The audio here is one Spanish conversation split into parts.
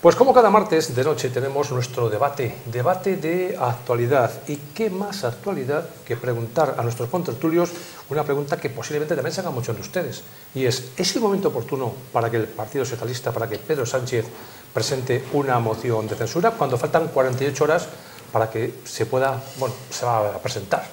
Pues como cada martes de noche tenemos nuestro debate de actualidad. ¿Y qué más actualidad que preguntar a nuestros contertulios una pregunta que posiblemente también se haga muchos de ustedes? Y es el momento oportuno para que el Partido Socialista, para que Pedro Sánchez presente una moción de censura cuando faltan 48 horas para que se pueda, se va a presentar,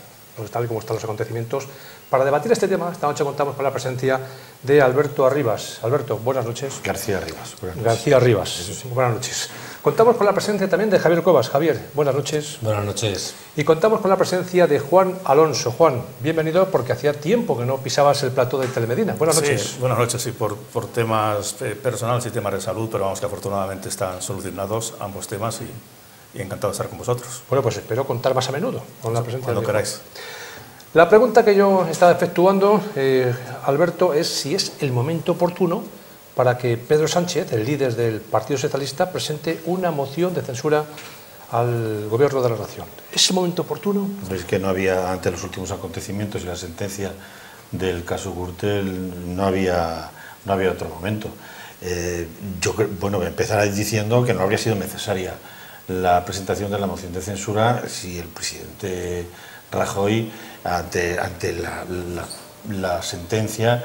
tal y como están los acontecimientos? Para debatir este tema, esta noche contamos con la presencia de Alberto Arribas. Alberto, buenas noches. García Arribas. Buenas noches. García Arribas, sí. Buenas noches. Contamos con la presencia también de Javier Cuevas. Javier, buenas noches. Buenas noches. Y contamos con la presencia de Juan Alonso. Juan, bienvenido, porque hacía tiempo que no pisabas el plató de Telemedina. Buenas noches. Sí, buenas noches, sí, por temas personales y temas de salud, pero vamos que afortunadamente están solucionados ambos temas y encantado de estar con vosotros. Bueno, pues espero contar más a menudo con la presencia de cuando queráis. La pregunta que yo estaba efectuando, Alberto, es si es el momento oportuno para que Pedro Sánchez, el líder del Partido Socialista, presente una moción de censura al Gobierno de la Nación. ¿Es el momento oportuno? Es que no había, ante los últimos acontecimientos y la sentencia del caso Gürtel, no había otro momento. Voy a empezar empezar diciendo que no habría sido necesaria la presentación de la moción de censura si el presidente Rajoy, ante la sentencia,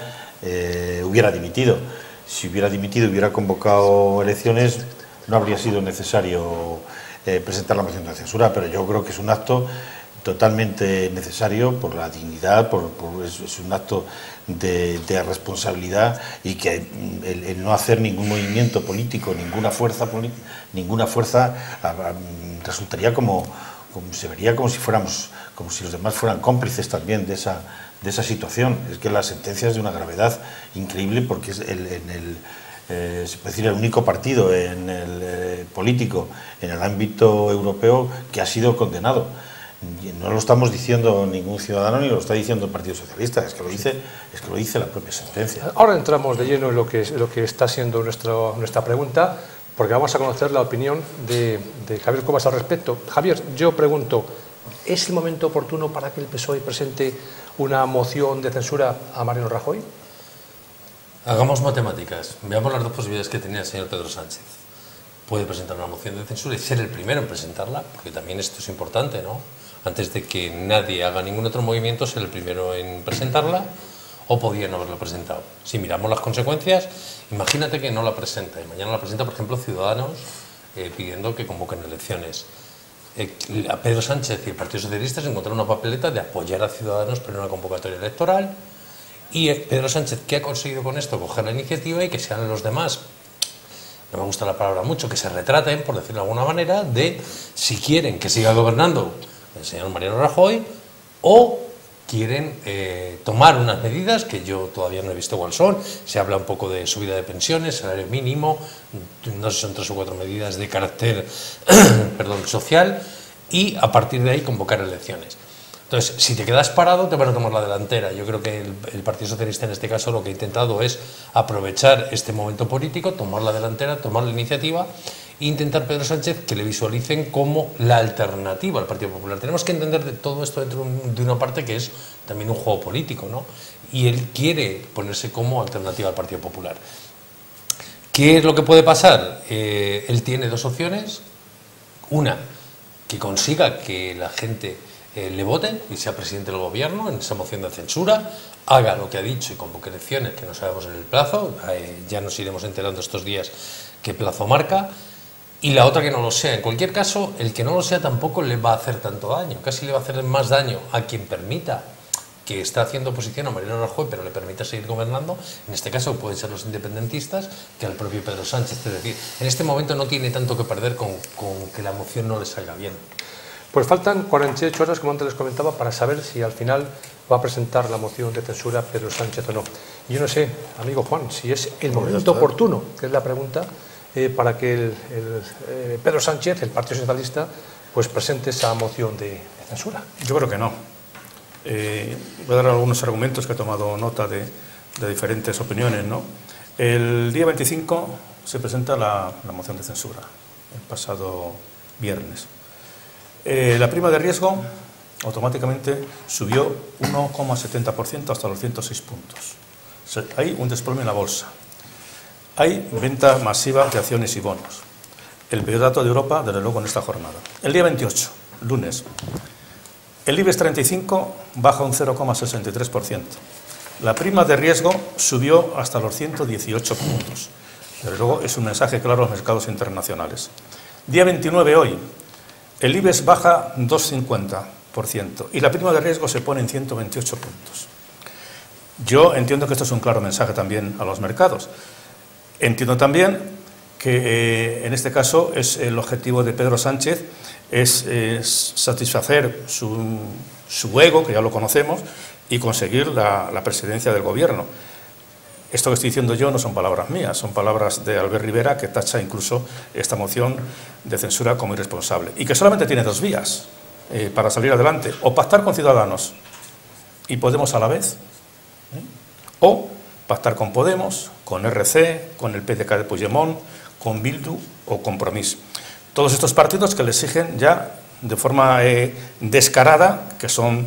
hubiera dimitido. Si hubiera dimitido, hubiera convocado elecciones, no habría sido necesario presentar la moción de censura, pero yo creo que es un acto totalmente necesario por la dignidad, es un acto de responsabilidad, y que el no hacer ningún movimiento político, ninguna fuerza resultaría se vería como si los demás fueran cómplices también de esa situación. Es que la sentencia es de una gravedad increíble, porque es se puede decir el único partido político en el ámbito europeo que ha sido condenado. Y no lo estamos diciendo ningún ciudadano ni lo está diciendo el Partido Socialista, es que lo dice la propia sentencia. Ahora entramos de lleno en lo que está siendo nuestra pregunta, porque vamos a conocer la opinión de Javier Cuevas al respecto. Javier, yo pregunto, ¿es el momento oportuno para que el PSOE presente una moción de censura a Mariano Rajoy? Hagamos matemáticas. Veamos las dos posibilidades que tenía el señor Pedro Sánchez. Puede presentar una moción de censura y ser el primero en presentarla, porque también esto es importante, ¿no? Antes de que nadie haga ningún otro movimiento, ser el primero en presentarla, o podía no haberlo presentado. Si miramos las consecuencias, imagínate que no la presenta, y mañana la presenta, por ejemplo, Ciudadanos, pidiendo que convoquen elecciones. A Pedro Sánchez y el Partido Socialista se encontraron una papeleta de apoyar a Ciudadanos pero en una convocatoria electoral, y Pedro Sánchez, ¿qué ha conseguido con esto? Coger la iniciativa y que sean los demás, no me gusta la palabra mucho, que se retraten, por decirlo de alguna manera, de si quieren que siga gobernando el señor Mariano Rajoy o quieren tomar unas medidas que yo todavía no he visto cuáles son. Se habla un poco de subida de pensiones, salario mínimo, no sé si son 3 o 4 medidas de carácter social, y a partir de ahí convocar elecciones. Entonces, si te quedas parado, te van a tomar la delantera. Yo creo que el Partido Socialista en este caso lo que ha intentado es aprovechar este momento político, tomar la delantera, tomar la iniciativa e intentar Pedro Sánchez que le visualicen como la alternativa al Partido Popular. Tenemos que entender de todo esto dentro de una parte que es también un juego político, ¿no? Y él quiere ponerse como alternativa al Partido Popular. ¿Qué es lo que puede pasar? Él tiene dos opciones. Una, que consiga que la gente le voten y sea presidente del gobierno en esa moción de censura, haga lo que ha dicho y convoque elecciones, que no sabemos en el plazo, ya nos iremos enterando estos días qué plazo marca. Y la otra, que no lo sea. En cualquier caso, el que no lo sea tampoco le va a hacer tanto daño, casi le va a hacer más daño a quien permita que está haciendo oposición a Mariano Rajoy, pero le permita seguir gobernando, en este caso pueden ser los independentistas, que al propio Pedro Sánchez. Es decir, en este momento no tiene tanto que perder con que la moción no le salga bien. Pues faltan 48 horas, como antes les comentaba, para saber si al final va a presentar la moción de censura Pedro Sánchez o no. Y yo no sé, amigo Juan, si es el momento oportuno, que es la pregunta, para que Pedro Sánchez, el Partido Socialista, pues presente esa moción de censura. Yo creo que no. Voy a dar algunos argumentos que he tomado nota de diferentes opiniones, ¿no? El día 25 se presenta la moción de censura, el pasado viernes. La prima de riesgo automáticamente subió 1,70% hasta los 106 puntos. O sea, hay un desplome en la bolsa. Hay venta masiva de acciones y bonos. el peor dato de Europa, desde luego, en esta jornada. El día 28, lunes, el IBEX 35 baja un 0,63%. La prima de riesgo subió hasta los 118 puntos. Desde luego, es un mensaje claro a los mercados internacionales. Día 29, hoy, el IBEX baja 2,50% y la prima de riesgo se pone en 128 puntos. Yo entiendo que esto es un claro mensaje también a los mercados. Entiendo también que en este caso es el objetivo de Pedro Sánchez es satisfacer su ego, que ya lo conocemos, y conseguir la presidencia del gobierno. Esto que estoy diciendo yo no son palabras mías, son palabras de Albert Rivera, que tacha incluso esta moción de censura como irresponsable. Y que solamente tiene dos vías para salir adelante: o pactar con Ciudadanos y Podemos a la vez, o pactar con Podemos, con RC, con el PDK de Puigdemont, con Bildu o Compromís. Todos estos partidos que le exigen ya de forma descarada, que son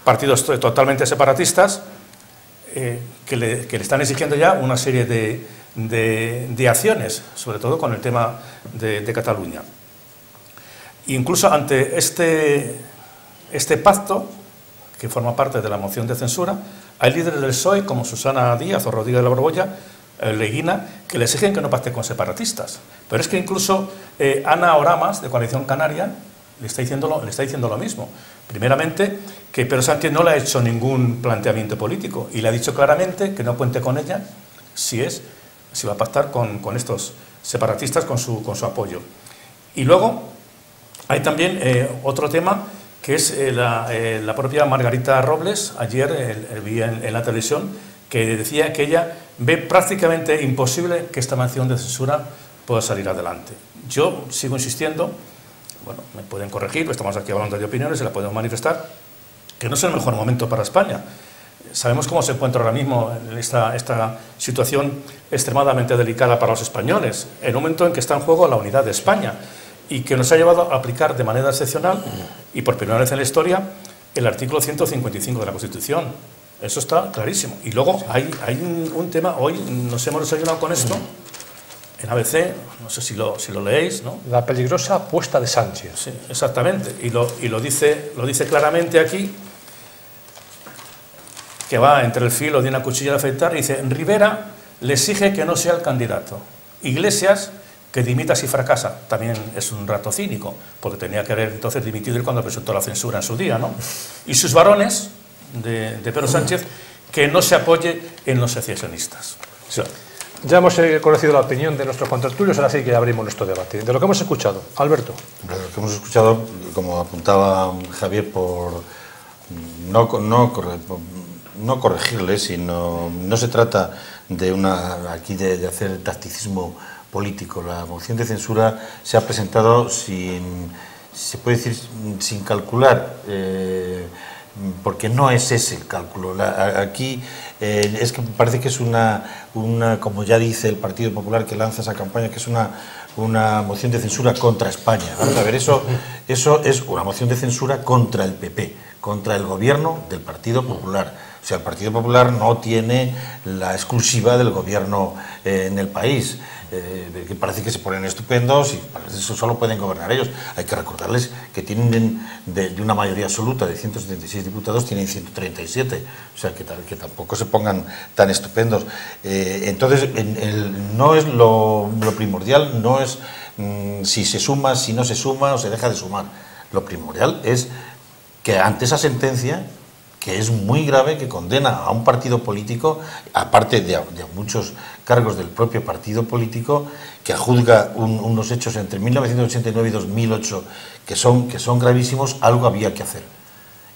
partidos totalmente separatistas, que le están exigiendo ya una serie de acciones, sobre todo con el tema de Cataluña. Incluso ante este pacto, que forma parte de la moción de censura, hay líderes del PSOE como Susana Díaz o Rodríguez de la Borbolla, Leguina, que le exigen que no pacte con separatistas. Pero es que incluso Ana Oramas, de Coalición Canaria, le está diciendo lo mismo. Primeramente, que Pedro Sánchez no le ha hecho ningún planteamiento político y le ha dicho claramente que no cuente con ella si va a pactar con estos separatistas con su apoyo. Y luego hay también otro tema, que es la propia Margarita Robles. Ayer vi en la televisión que decía que ella ve prácticamente imposible que esta moción de censura pueda salir adelante. Yo sigo insistiendo, bueno, me pueden corregir, estamos aquí hablando de opiniones, se la podemos manifestar, que no es el mejor momento para España. Sabemos cómo se encuentra ahora mismo esta situación extremadamente delicada para los españoles, el momento en que está en juego la unidad de España, y que nos ha llevado a aplicar de manera excepcional y por primera vez en la historia el artículo 155 de la Constitución. Eso está clarísimo. Y luego hay un tema, hoy nos hemos desayunado con esto, en ABC, no sé si lo leéis, ¿no? La peligrosa apuesta de Sánchez. Sí, exactamente. Y lo dice claramente aquí, que va entre el filo de una cuchilla de afeitar, y dice: Rivera le exige que no sea el candidato. Iglesias, que dimita si fracasa. También es un rato cínico, porque tenía que haber entonces dimitido él cuando presentó la censura en su día, ¿no? Y sus varones, de Pedro Sánchez, que no se apoye en los secesionistas. Sí. Ya hemos conocido la opinión de nuestros contertulios, ahora sí que abrimos nuestro debate. De lo que hemos escuchado, Alberto. De lo que hemos escuchado, como apuntaba Javier, por no corregirle, sino no se trata de de hacer tacticismo político. La moción de censura se ha presentado se puede decir, sin calcular, porque no es ese el cálculo. Aquí es que parece que es como ya dice el Partido Popular, que lanza esa campaña, que es una moción de censura contra España. Vamos a ver, eso es una moción de censura contra el PP, contra el gobierno del Partido Popular. O sea, el Partido Popular no tiene la exclusiva del gobierno en el país, que parece que se ponen estupendos y eso solo pueden gobernar ellos. Hay que recordarles que tienen de una mayoría absoluta de 176 diputados, tienen 137, o sea, que tampoco se pongan tan estupendos. Entonces, no es lo primordial, no es si se suma, si no se suma o se deja de sumar. Lo primordial es que ante esa sentencia, que es muy grave, que condena a un partido político, aparte de muchos cargos del propio partido político, que adjuzga unos hechos entre 1989 y 2008 que son gravísimos, algo había que hacer.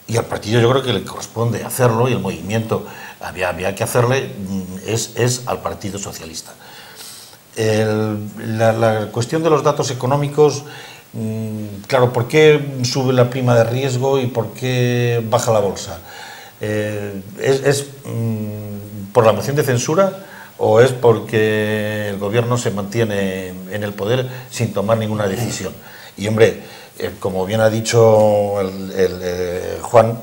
Y al partido yo creo que le corresponde hacerlo, y el movimiento había que hacerle, es al Partido Socialista. La cuestión de los datos económicos, claro, ¿por qué sube la prima de riesgo y por qué baja la bolsa? ¿Es por la moción de censura o es porque el gobierno se mantiene en el poder sin tomar ninguna decisión? Y hombre, como bien ha dicho Juan,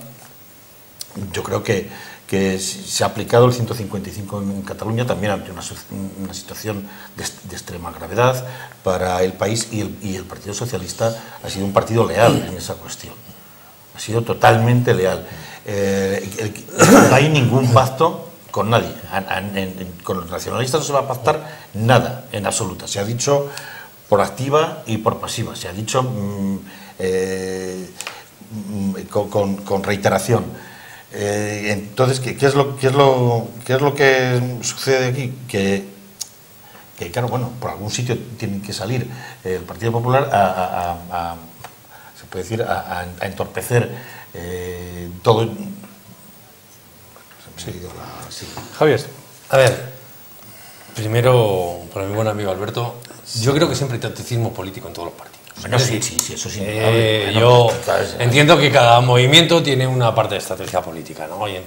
yo creo que que se ha aplicado el 155 en Cataluña, también ante una situación de extrema gravedad para el país, y el Partido Socialista ha sido un partido leal en esa cuestión. Ha sido totalmente leal. No hay ningún pacto con nadie. Con los nacionalistas no se va a pactar nada, en absoluta. Se ha dicho por activa y por pasiva. Se ha dicho con reiteración. Entonces, ¿qué es lo que sucede aquí? Que claro, bueno, por algún sitio tiene que salir el Partido Popular se puede decir, a entorpecer todo. Javier. A ver, primero, para mi buen amigo Alberto, yo creo que siempre hay tacticismo político en todos los partidos. Bueno, sí, eso es indudable. Yo entiendo que cada movimiento tiene una parte de estrategia política, ¿no? Y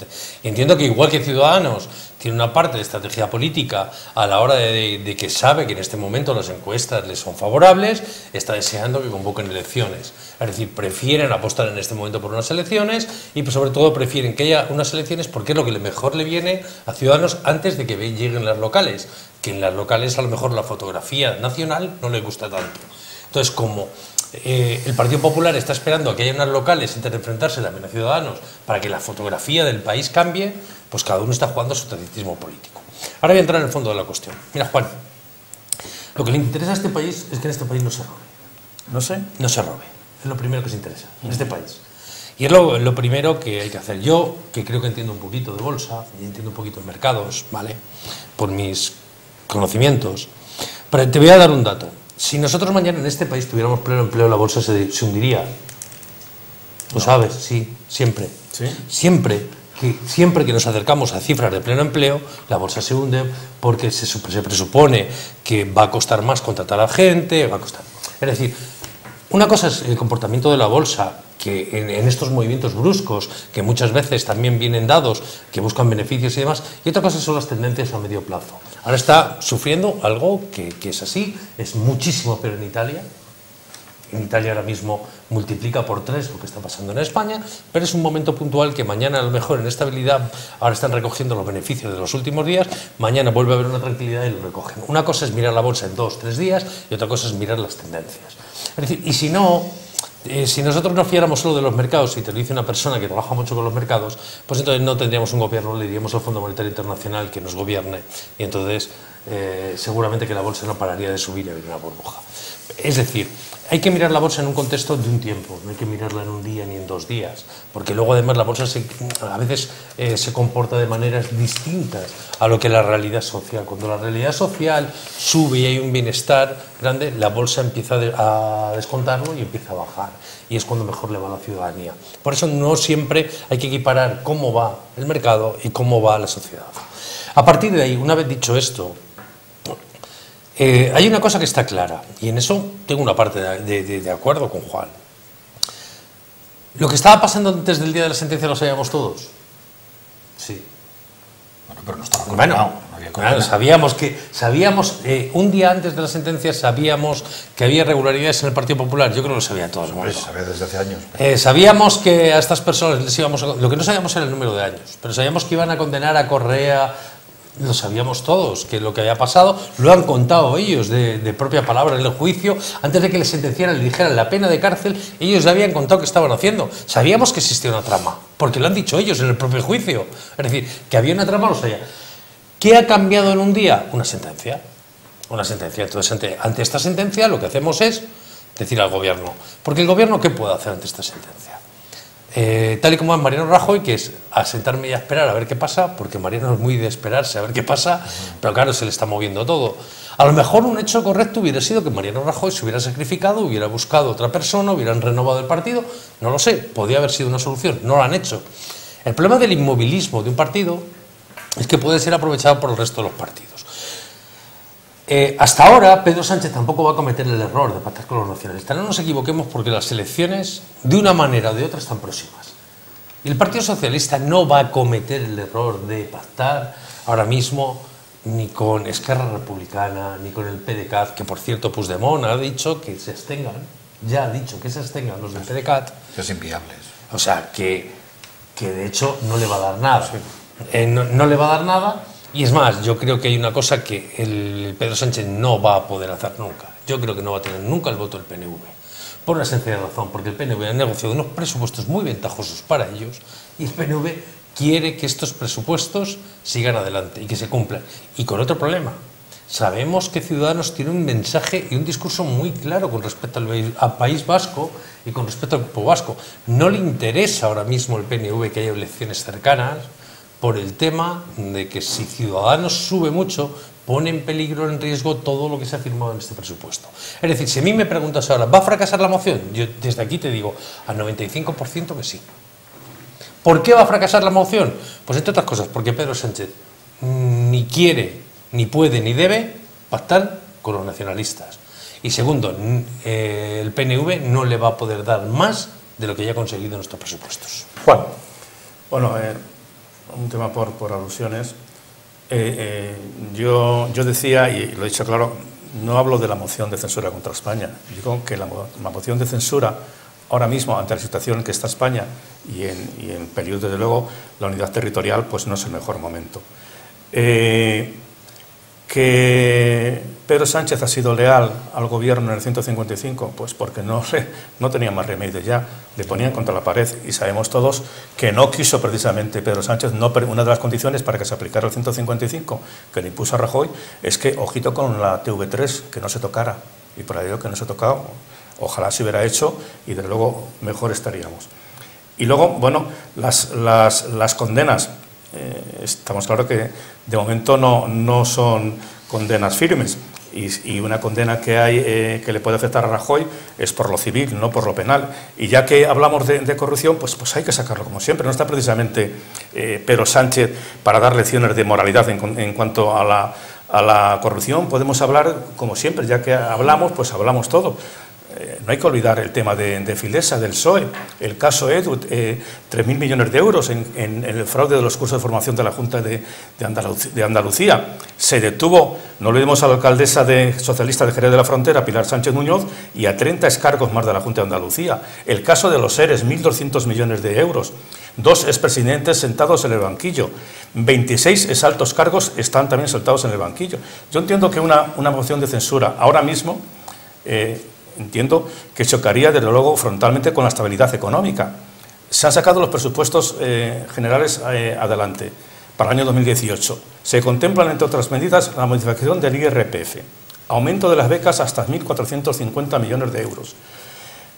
entiendo que igual que Ciudadanos tiene una parte de estrategia política a la hora de que sabe que en este momento las encuestas les son favorables, está deseando que convoquen elecciones. Es decir, prefieren apostar en este momento por unas elecciones y sobre todo prefieren que haya unas elecciones porque es lo que mejor le viene a Ciudadanos antes de que lleguen las locales, que en las locales a lo mejor la fotografía nacional no le gusta tanto. Entonces, como el Partido Popular está esperando a que haya unas locales antes de enfrentarse también a Ciudadanos para que la fotografía del país cambie, pues cada uno está jugando su tacticismo político. Ahora voy a entrar en el fondo de la cuestión. Mira, Juan, lo que le interesa a este país es que en este país no se robe. No sé. No se robe. Es lo primero que se interesa en este país. Y es lo primero que hay que hacer. Yo, que creo que entiendo un poquito de bolsa y entiendo un poquito de mercados, ¿vale? Por mis conocimientos. Pero te voy a dar un dato. Si nosotros mañana en este país tuviéramos pleno empleo, la bolsa se hundiría. ¿Lo sabes? Sí, siempre. ¿Sí? Siempre que nos acercamos a cifras de pleno empleo, la bolsa se hunde porque se presupone que va a costar más contratar a gente, va a costar. Es decir, una cosa es el comportamiento de la bolsa, que en estos movimientos bruscos, que muchas veces también vienen dados, que buscan beneficios y demás, y otra cosa son las tendencias a medio plazo. Ahora está sufriendo algo que es así, es muchísimo peor en Italia. En Italia ahora mismo multiplica por 3 lo que está pasando en España, pero es un momento puntual que mañana a lo mejor en estabilidad, ahora están recogiendo los beneficios de los últimos días, mañana vuelve a haber una tranquilidad y lo recogen. Una cosa es mirar la bolsa en 2 o 3 días y otra cosa es mirar las tendencias. Es decir, y si no, si nosotros nos fiáramos solo de los mercados, y te lo dice una persona que trabaja mucho con los mercados, pues entonces no tendríamos un gobierno, le diríamos al Fondo Monetario Internacional que nos gobierne, y entonces seguramente que la bolsa no pararía de subir y haber una burbuja. Es decir, hay que mirar la bolsa en un contexto de un tiempo, no hay que mirarla en un día ni en 2 días, porque luego además la bolsa a veces se comporta de maneras distintas a lo que la realidad social. Cuando la realidad social sube y hay un bienestar grande, la bolsa empieza a descontarlo y empieza a bajar, y es cuando mejor le va a la ciudadanía. Por eso no siempre hay que equiparar cómo va el mercado y cómo va la sociedad. A partir de ahí, una vez dicho esto, hay una cosa que está clara, y en eso tengo una parte de acuerdo con Juan. ¿Lo que estaba pasando antes del día de la sentencia lo sabíamos todos? Sí. Bueno, pero no estaba condenado. Claro, sabíamos un día antes de la sentencia sabíamos que había irregularidades en el Partido Popular. Yo creo que lo sabían todos. Pues sabía desde hace años. Sabíamos que a estas personas les íbamos lo que no sabíamos era el número de años, pero sabíamos que iban a condenar a Correa. Lo sabíamos todos, que lo que había pasado lo han contado ellos de propia palabra en el juicio. Antes de que les sentenciaran, le dijeran la pena de cárcel, ellos ya habían contado qué estaban haciendo. Sabíamos que existía una trama, porque lo han dicho ellos en el propio juicio. Es decir, que había una trama, lo sabía. ¿Qué ha cambiado en un día? Una sentencia. Una sentencia. Entonces, ante esta sentencia, lo que hacemos es decir al gobierno. Porque el gobierno, ¿qué puede hacer ante esta sentencia? Tal y como es Mariano Rajoy, que es a sentarme y a esperar a ver qué pasa, porque Mariano es muy de esperarse a ver qué pasa, pero claro, se le está moviendo todo. A lo mejor un hecho correcto hubiera sido que Mariano Rajoy se hubiera sacrificado, hubiera buscado otra persona, hubieran renovado el partido, no lo sé, podría haber sido una solución, no lo han hecho. El problema del inmovilismo de un partido es que puede ser aprovechado por el resto de los partidos. Hasta ahora, Pedro Sánchez tampoco va a cometer el error de pactar con los nacionalistas. No nos equivoquemos, porque las elecciones, de una manera o de otra, están próximas. Y el Partido Socialista no va a cometer el error de pactar ahora mismo ni con Esquerra Republicana, ni con el PDeCAT, que por cierto Puigdemont ha dicho que se abstengan, ya ha dicho que se abstengan los del PDeCAT. Es inviable. O sea, que de hecho no le va a dar nada. Sí. no le va a dar nada. Y es más, yo creo que hay una cosa que el Pedro Sánchez no va a poder hacer nunca. Yo creo que no va a tener nunca el voto del PNV. Por una sencilla razón, porque el PNV ha negociado unos presupuestos muy ventajosos para ellos y el PNV quiere que estos presupuestos sigan adelante y que se cumplan. Y con otro problema, sabemos que Ciudadanos tiene un mensaje y un discurso muy claro con respecto al País Vasco y con respecto al pueblo vasco. No le interesa ahora mismo al PNV que haya elecciones cercanas por el tema de que si Ciudadanos sube mucho, pone en peligro, en riesgo todo lo que se ha firmado en este presupuesto. Es decir, si a mí me preguntas ahora, ¿va a fracasar la moción? Yo desde aquí te digo, al 95% que sí. ¿Por qué va a fracasar la moción? Pues entre otras cosas, porque Pedro Sánchez ni quiere, ni puede, ni debe pactar con los nacionalistas. Y segundo, el PNV no le va a poder dar más de lo que ya ha conseguido en estos presupuestos. Juan. Bueno, un tema por alusiones. Yo decía, y lo he dicho claro, no hablo de la moción de censura contra España. Digo que la moción de censura, ahora mismo, ante la situación en que está España y en periodo, desde luego, la unidad territorial, pues no es el mejor momento. Que Pedro Sánchez ha sido leal al gobierno en el 155, pues porque no tenía más remedio ya, le ponían contra la pared y sabemos todos que no quiso precisamente Pedro Sánchez, una de las condiciones para que se aplicara el 155 que le impuso a Rajoy es que, ojito con la TV3, que no se tocara, y por ello que no se ha tocado, ojalá se hubiera hecho y desde luego mejor estaríamos. Y luego, bueno, las condenas. Estamos claro que de momento no son condenas firmes y una condena que hay que le puede afectar a Rajoy es por lo civil, no por lo penal. Y ya que hablamos de corrupción, pues hay que sacarlo como siempre. No está precisamente Pedro Sánchez para dar lecciones de moralidad en cuanto a la corrupción. Podemos hablar como siempre, ya que hablamos, pues hablamos todo. No hay que olvidar el tema de Filesa, del PSOE, el caso Edu, 3.000 millones de euros en el fraude de los cursos de formación de la Junta de Andalucía. Se detuvo, no olvidemos a la alcaldesa socialista de Jerez de la Frontera, Pilar Sánchez Muñoz, y a 30 excargos más de la Junta de Andalucía. El caso de los ERES, 1.200 millones de euros. 2 expresidentes sentados en el banquillo. 26 exaltos cargos están también sentados en el banquillo. Yo entiendo que una moción de censura ahora mismo entiendo que chocaría, desde luego, frontalmente con la estabilidad económica. Se han sacado los presupuestos generales adelante para el año 2018. Se contemplan, entre otras medidas, la modificación del IRPF, aumento de las becas hasta 1.450 millones de euros,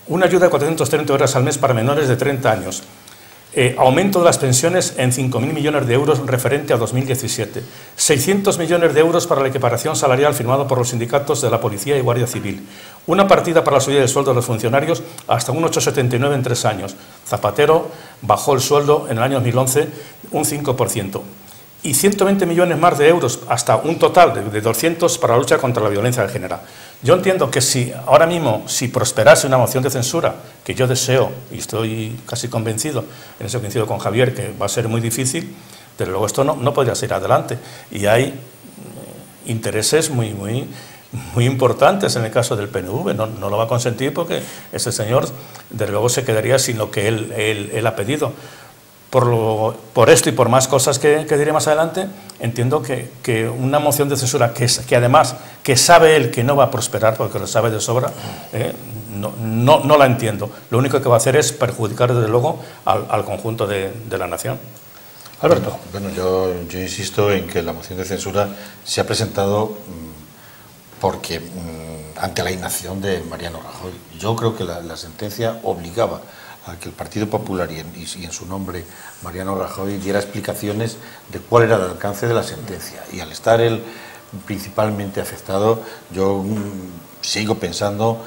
una ayuda de 430 horas al mes para menores de 30 años, aumento de las pensiones en 5.000 millones de euros referente a 2017, 600 millones de euros para la equiparación salarial firmado por los sindicatos de la Policía y Guardia Civil, una partida para la subida del sueldo de los funcionarios hasta un 8,79 en 3 años. Zapatero bajó el sueldo en el año 2011 un 5%. Y 120 millones más de euros, hasta un total de 200 para la lucha contra la violencia de género. Yo entiendo que si ahora mismo, si prosperase una moción de censura, que yo deseo y estoy casi convencido, en eso coincido con Javier, que va a ser muy difícil, pero luego esto no podría seguir adelante. Y hay intereses muy importantes en el caso del PNV, no lo va a consentir porque ese señor, desde luego, se quedaría sin lo que él ha pedido. Por esto y por más cosas que diré más adelante, entiendo que una moción de censura que además que sabe él que no va a prosperar, porque lo sabe de sobra, no la entiendo. Lo único que va a hacer es perjudicar, desde luego, al conjunto de la nación. Alberto. Bueno, yo insisto en que la moción de censura se ha presentado porque ante la inacción de Mariano Rajoy. Yo creo que la sentencia obligaba a que el Partido Popular y en su nombre Mariano Rajoy diera explicaciones de cuál era el alcance de la sentencia. Y al estar él principalmente afectado, yo sigo pensando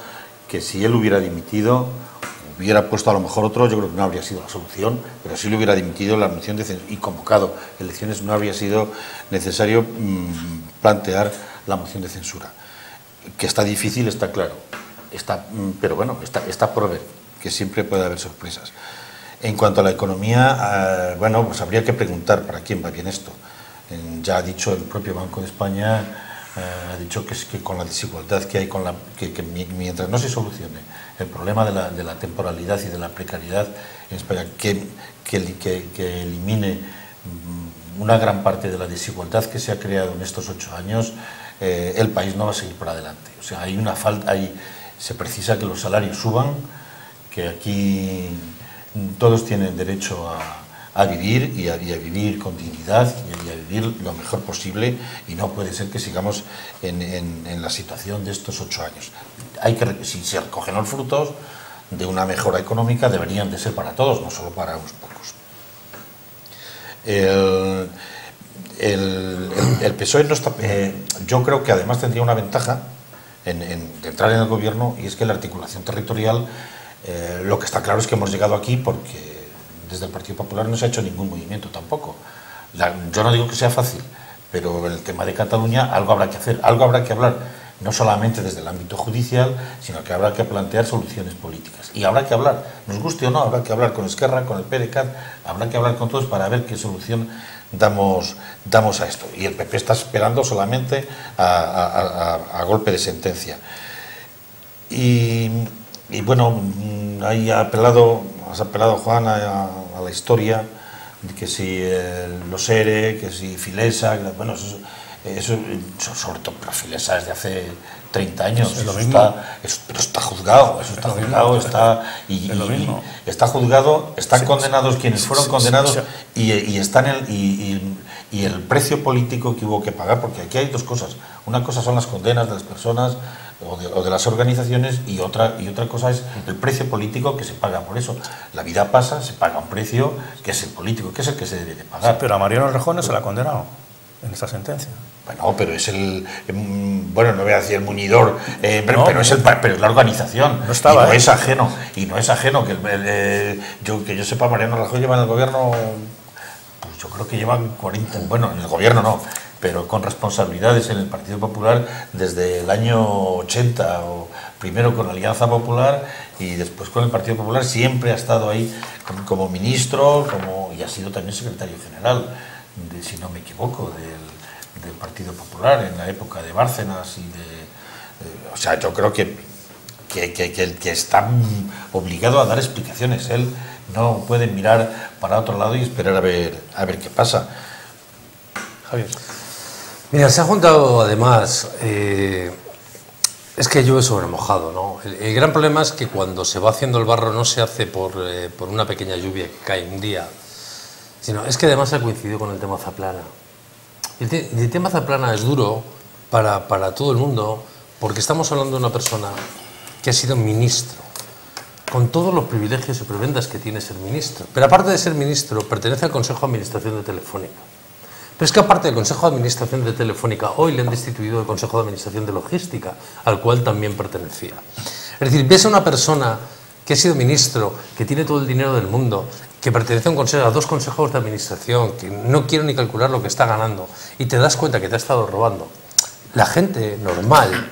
que si él hubiera dimitido, hubiera puesto a lo mejor otro, yo creo que no habría sido la solución, pero si le hubiera dimitido la moción de censura y convocado elecciones, no habría sido necesario plantear la moción de censura. Que está difícil, está claro, pero bueno, está por ver, que siempre puede haber sorpresas. En cuanto a la economía, bueno, pues habría que preguntar para quién va bien esto. Ya ha dicho el propio Banco de España, ha dicho que con la desigualdad que hay, que mientras no se solucione el problema de la temporalidad y de la precariedad en España, que elimine una gran parte de la desigualdad que se ha creado en estos 8 años, el país no va a seguir para adelante. O sea, hay una falta, se precisa que los salarios suban, que aquí todos tienen derecho a vivir y a vivir con dignidad y a vivir lo mejor posible, y no puede ser que sigamos en la situación de estos 8 años. Si se recogen los frutos de una mejora económica, deberían de ser para todos, no solo para unos pocos. El PSOE no está, yo creo que además tendría una ventaja de entrar en el gobierno, y es que la articulación territorial, lo que está claro es que hemos llegado aquí porque desde el Partido Popular no se ha hecho ningún movimiento tampoco. Yo no digo que sea fácil, pero en el tema de Cataluña algo habrá que hacer, algo habrá que hablar, no solamente desde el ámbito judicial, sino que habrá que plantear soluciones políticas. Y habrá que hablar, nos guste o no, habrá que hablar con Esquerra, con el PDeCAT, habrá que hablar con todos para ver qué solución damos a esto. Y el PP está esperando solamente a golpe de sentencia. Y bueno, ahí has apelado, Juan, a la historia, que si los ERE, que si Filesa, bueno, eso sobre todo, pero Filesa es de hace 30 años, es lo eso mismo. Pero está juzgado, eso está juzgado, está juzgado, están condenados quienes fueron condenados, y el precio político que hubo que pagar, porque aquí hay dos cosas. Una cosa son las condenas de las personas o de las organizaciones, y otra cosa es el precio político que se paga por eso. La vida pasa, se paga un precio que es el político, que es el que se debe de pagar. Sí, pero a Mariano Rajoy no se le ha condenado en esta sentencia. Bueno, pero es bueno, no voy a decir el muñidor, pero es la organización. No estaba, y no es ajeno que yo sepa, Mariano Rajoy lleva en el gobierno, pues yo creo que llevan 40, bueno, en el gobierno no, pero con responsabilidades en el Partido Popular desde el año 80, o primero con la Alianza Popular y después con el Partido Popular. Siempre ha estado ahí como ministro, y ha sido también secretario general, si no me equivoco, del Partido Popular en la época de Bárcenas o sea, yo creo que está obligado a dar explicaciones. Él no puede mirar para otro lado y esperar a ver qué pasa. Javier. Mira, se ha juntado además, es que llueve sobre mojado, ¿no? El gran problema es que cuando se va haciendo el barro no se hace por una pequeña lluvia que cae un día, sino es que además ha coincidido con el tema Zaplana. El tema Zaplana es duro para todo el mundo, porque estamos hablando de una persona que ha sido ministro, con todos los privilegios y prebendas que tiene ser ministro. Pero aparte de ser ministro, pertenece al Consejo de Administración de Telefónica. Pero es que aparte del Consejo de Administración de Telefónica, hoy le han destituido del Consejo de Administración de Logística, al cual también pertenecía. Es decir, ves a una persona que ha sido ministro, que tiene todo el dinero del mundo, que pertenece a 2 consejos de administración, que no quiere ni calcular lo que está ganando, y te das cuenta que te ha estado robando. La gente normal,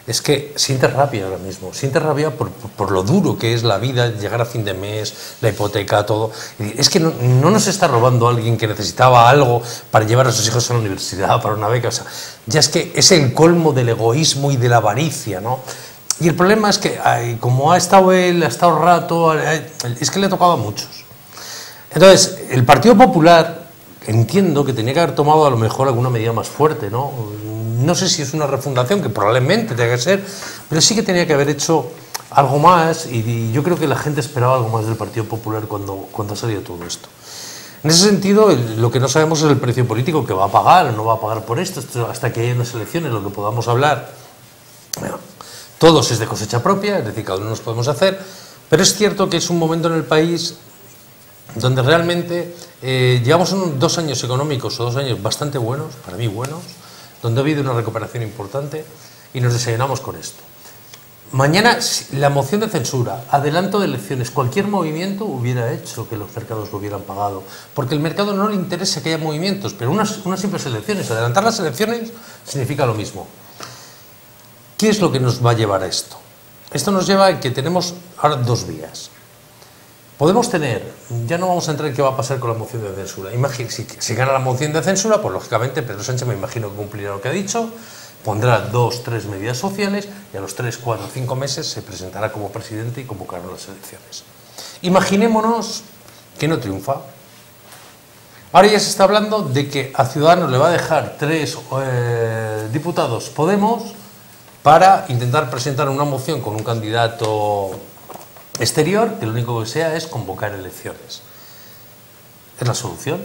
es que siente rabia ahora mismo, siente rabia por lo duro que es la vida, llegar a fin de mes, la hipoteca, todo. Es que no nos está robando alguien que necesitaba algo para llevar a sus hijos a la universidad, para una beca, o sea, ya es que es el colmo del egoísmo y de la avaricia, ¿no? Y el problema es que, como ha estado él, ha estado rato, es que le ha tocado a muchos. Entonces, el Partido Popular, entiendo que tenía que haber tomado a lo mejor alguna medida más fuerte, ¿no? No sé si es una refundación, que probablemente tenga que ser, pero sí que tenía que haber hecho algo más, y yo creo que la gente esperaba algo más del Partido Popular cuando ha salido todo esto. En ese sentido, lo que no sabemos es el precio político que va a pagar o no va a pagar por esto hasta que haya unas elecciones, lo que podamos hablar. Bueno, todos es de cosecha propia, es decir, cada uno nos podemos hacer, pero es cierto que es un momento en el país donde realmente llevamos 2 años económicos o 2 años bastante buenos, para mí buenos, donde ha habido una recuperación importante y nos desayunamos con esto. Mañana, la moción de censura, adelanto de elecciones, cualquier movimiento hubiera hecho que los mercados lo hubieran pagado, porque el mercado no le interesa que haya movimientos, pero unas simples elecciones, adelantar las elecciones significa lo mismo. ¿Qué es lo que nos va a llevar a esto? Esto nos lleva a que tenemos ahora 2 vías. Podemos tener, ya no vamos a entrar en qué va a pasar con la moción de censura. Si gana la moción de censura, pues lógicamente Pedro Sánchez me imagino que cumplirá lo que ha dicho, pondrá 2, 3 medidas sociales y a los 3, 4, 5 meses se presentará como presidente y convocará las elecciones. Imaginémonos que no triunfa. Ahora ya se está hablando de que a Ciudadanos le va a dejar 3 diputados Podemos para intentar presentar una moción con un candidato exterior que lo único que sea es convocar elecciones. ¿Es la solución?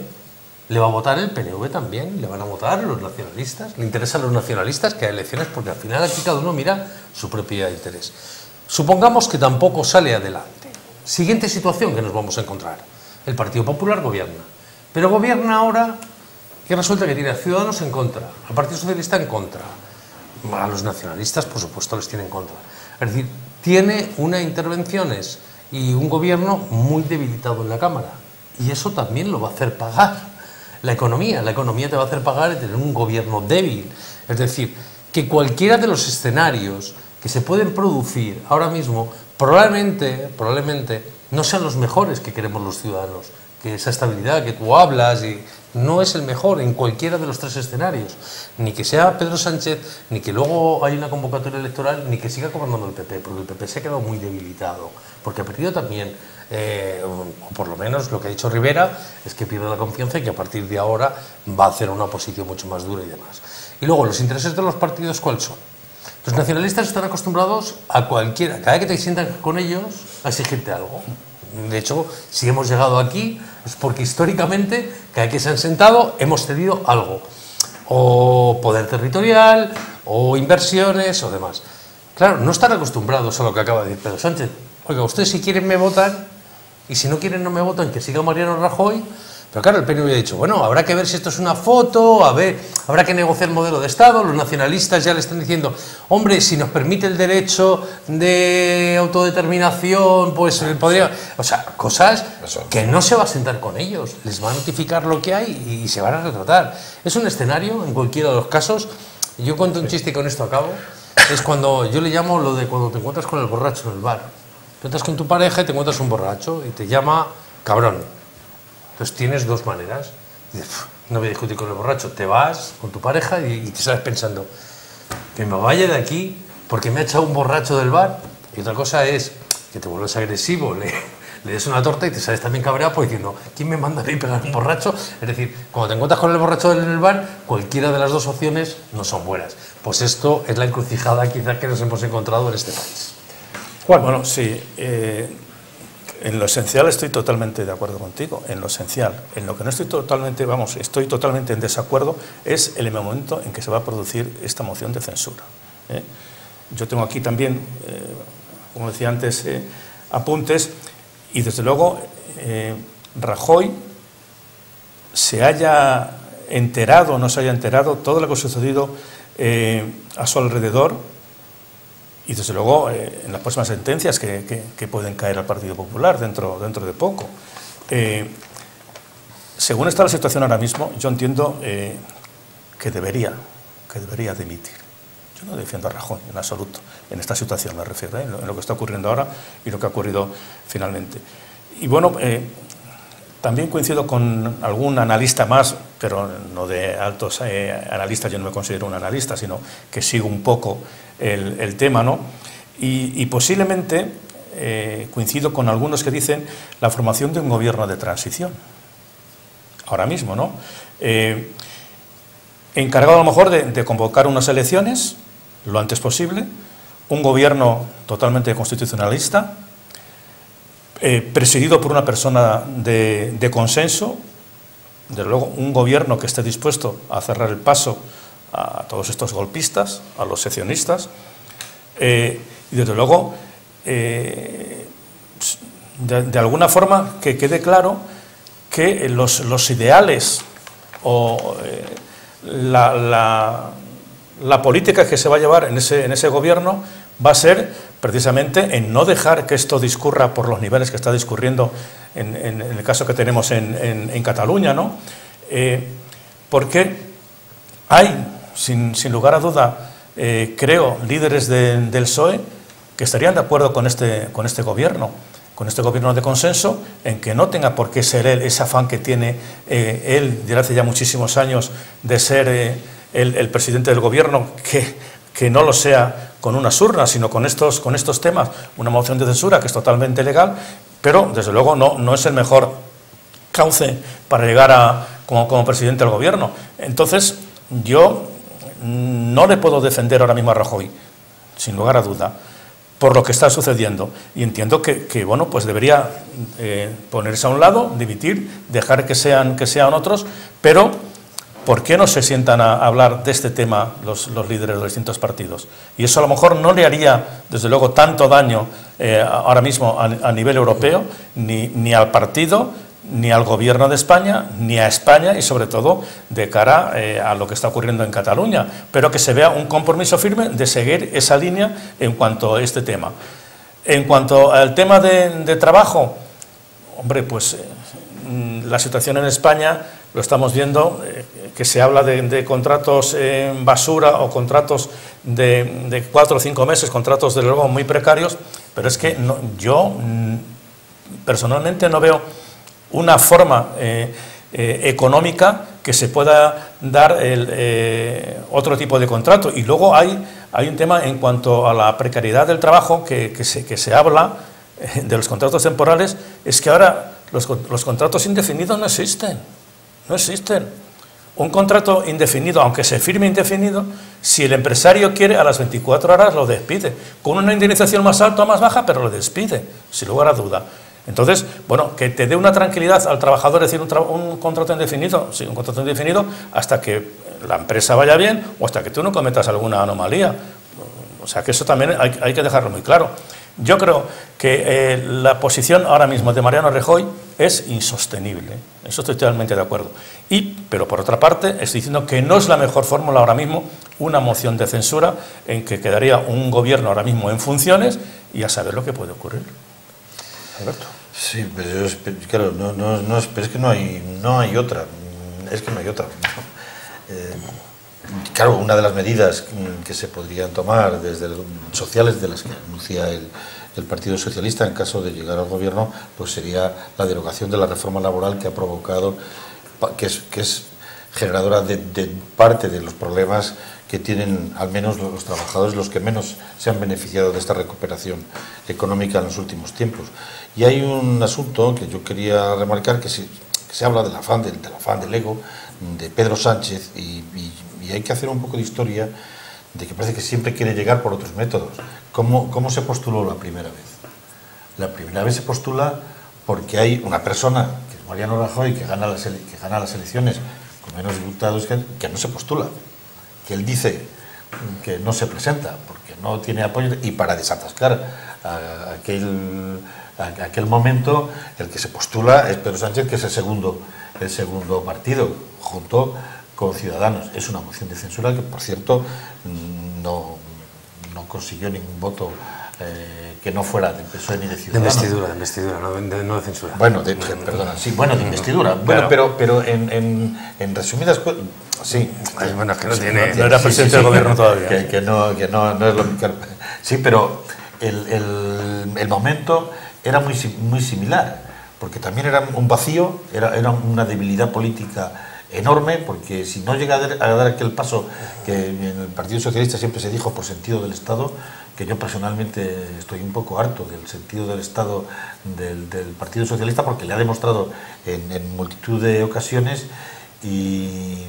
¿Le va a votar el PNV también? ¿Le van a votar los nacionalistas? ¿Le interesan los nacionalistas que haya elecciones? Porque al final aquí cada uno mira su propio interés. Supongamos que tampoco sale adelante. Siguiente situación que nos vamos a encontrar. El Partido Popular gobierna. Pero gobierna ahora y resulta que tiene a Ciudadanos en contra, al Partido Socialista en contra, a los nacionalistas por supuesto les tiene en contra. Es decir, tiene unas intervenciones y un gobierno muy debilitado en la Cámara. Y eso también lo va a hacer pagar la economía. La economía te va a hacer pagar el tener un gobierno débil. Es decir, que cualquiera de los escenarios que se pueden producir ahora mismo probablemente no sean los mejores que queremos los ciudadanos. Que esa estabilidad que tú hablas y no es el mejor en cualquiera de los 3 escenarios. Ni que sea Pedro Sánchez, ni que luego haya una convocatoria electoral, ni que siga gobernando el PP, porque el PP se ha quedado muy debilitado, porque ha perdido también, o por lo menos lo que ha dicho Rivera, es que pierde la confianza y que a partir de ahora va a hacer una oposición mucho más dura y demás. Y luego, los intereses de los partidos, ¿cuáles son? Los nacionalistas están acostumbrados a cualquiera, cada vez que te sientan con ellos, a exigirte algo. De hecho, si hemos llegado aquí es porque históricamente, cada vez que se han sentado, hemos cedido algo. O poder territorial, o inversiones, o demás. Claro, no están acostumbrados a lo que acaba de decir Pedro Sánchez. Oiga, ustedes si quieren me votan, y si no quieren no me votan, que siga Mariano Rajoy. Pero claro, el PNV ha dicho, bueno, habrá que ver si esto es una foto, a ver, habrá que negociar el modelo de Estado. Los nacionalistas ya le están diciendo, hombre, si nos permite el derecho de autodeterminación, pues podría... O sea, cosas que no se va a sentar con ellos, les va a notificar lo que hay y se van a retratar. Es un escenario, en cualquiera de los casos. Yo cuento un chiste y con esto acabo. Es cuando, yo le llamo lo de cuando te encuentras con el borracho en el bar. Tú estás con tu pareja y te encuentras un borracho y te llama cabrón. Entonces tienes 2 maneras. Dices, no voy a discutir con el borracho. Te vas con tu pareja y te sales pensando que me vaya de aquí porque me ha echado un borracho del bar. Y otra cosa es que te vuelves agresivo, le des una torta y te sales también cabreado pues diciendo, ¿quién me manda a mí pegar un borracho? Es decir, cuando te encuentras con el borracho en el bar, cualquiera de las 2 opciones no son buenas. Pues esto es la encrucijada quizás que nos hemos encontrado en este país. Juan. Bueno, sí. En lo esencial estoy totalmente de acuerdo contigo, en lo esencial. En lo que no estoy totalmente en desacuerdo es el momento en que se va a producir esta moción de censura. Yo tengo aquí también, como decía antes, apuntes, y desde luego Rajoy se haya enterado o no se haya enterado todo lo que ha sucedido a su alrededor. Y desde luego en las próximas sentencias que pueden caer al Partido Popular dentro de poco. Según está la situación ahora mismo, yo entiendo que debería dimitir. Yo no defiendo a Rajoy en absoluto, en esta situación me refiero, en lo que está ocurriendo ahora y lo que ha ocurrido finalmente. Y bueno, también coincido con algún analista más, pero no de altos analistas, yo no me considero un analista, sino que sigo un poco el tema, ¿no? Y posiblemente coincido con algunos que dicen la formación de un gobierno de transición, ahora mismo, ¿no? Encargado a lo mejor de convocar unas elecciones lo antes posible, un gobierno totalmente constitucionalista, presidido por una persona de consenso, desde luego un gobierno que esté dispuesto a cerrar el paso a todos estos golpistas, a los seccionistas, y desde luego de alguna forma que quede claro que los ideales o la política que se va a llevar en ese gobierno va a ser precisamente en no dejar que esto discurra por los niveles que está discurriendo en el caso que tenemos en Cataluña, ¿no? Porque hay, sin lugar a duda, creo, líderes del PSOE que estarían de acuerdo con este gobierno de consenso, en que no tenga por qué ser él, ese afán que tiene él desde hace ya muchísimos años de ser el presidente del gobierno, que no lo sea con unas urnas, sino con estos temas, una moción de censura que es totalmente legal, pero desde luego no es el mejor cauce para llegar como presidente del gobierno. Entonces, yo no le puedo defender ahora mismo a Rajoy, sin lugar a duda, por lo que está sucediendo. Y entiendo que bueno, pues debería ponerse a un lado, dimitir, dejar que sean otros, pero ¿por qué no se sientan a hablar de este tema los líderes de los distintos partidos? Y eso a lo mejor no le haría, desde luego, tanto daño ahora mismo a nivel europeo, ni al partido, ni al gobierno de España, ni a España y sobre todo de cara a lo que está ocurriendo en Cataluña, pero que se vea un compromiso firme de seguir esa línea en cuanto a este tema. En cuanto al tema de trabajo, hombre, pues la situación en España lo estamos viendo, que se habla de contratos en basura o contratos de 4 o 5 meses, contratos de luego muy precarios, pero es que yo personalmente no veo una forma económica que se pueda dar otro tipo de contrato. Y luego hay un tema en cuanto a la precariedad del trabajo que se habla de los contratos temporales, es que ahora los contratos indefinidos no existen. No existen. Un contrato indefinido, aunque se firme indefinido, si el empresario quiere, a las 24 horas lo despide, con una indemnización más alta o más baja, pero lo despide, sin lugar a duda. Entonces, bueno, que te dé una tranquilidad al trabajador, decir un contrato indefinido, sí, un contrato indefinido, hasta que la empresa vaya bien o hasta que tú no cometas alguna anomalía. O sea, que eso también hay que dejarlo muy claro. Yo creo que la posición ahora mismo de Mariano Rajoy es insostenible. Eso estoy totalmente de acuerdo. Pero por otra parte, estoy diciendo que no es la mejor fórmula ahora mismo una moción de censura en que quedaría un gobierno ahora mismo en funciones y a saber lo que puede ocurrir. Alberto. Sí, pero claro, pero es que no hay otra. Es que no hay otra. Claro, una de las medidas que se podrían tomar desde sociales, de las que anuncia el Partido Socialista en caso de llegar al gobierno, pues sería la derogación de la reforma laboral que ha provocado, que es generadora de parte de los problemas que tienen al menos los trabajadores, los que menos se han beneficiado de esta recuperación económica en los últimos tiempos. Y hay un asunto que yo quería remarcar, que se habla del afán del ego de Pedro Sánchez, y hay que hacer un poco de historia, de que parece que siempre quiere llegar por otros métodos. ¿Cómo se postuló la primera vez? La primera vez se postula porque hay una persona, que es Mariano Rajoy, que gana las elecciones con menos diputados, que no se postula, que él dice que no se presenta porque no tiene apoyo, y para desatascar aquel momento, el que se postula es Pedro Sánchez, que es el segundo partido, junto con Ciudadanos. Es una moción de censura que, por cierto, no consiguió ningún voto que no fuera de PSOE ni de Ciudadanos. De investidura, no de censura. Bueno, perdona, sí, bueno, de investidura. Bueno, pero en resumidas cosas, sí. Bueno, es que no era presidente del gobierno todavía. Que no es lo que... Sí, pero el momento era muy similar, porque también era un vacío, era una debilidad política enorme, porque si no llega a dar aquel paso que en el Partido Socialista siempre se dijo por sentido del Estado, que yo personalmente estoy un poco harto del sentido del Estado del Partido Socialista, porque le ha demostrado en multitud de ocasiones, y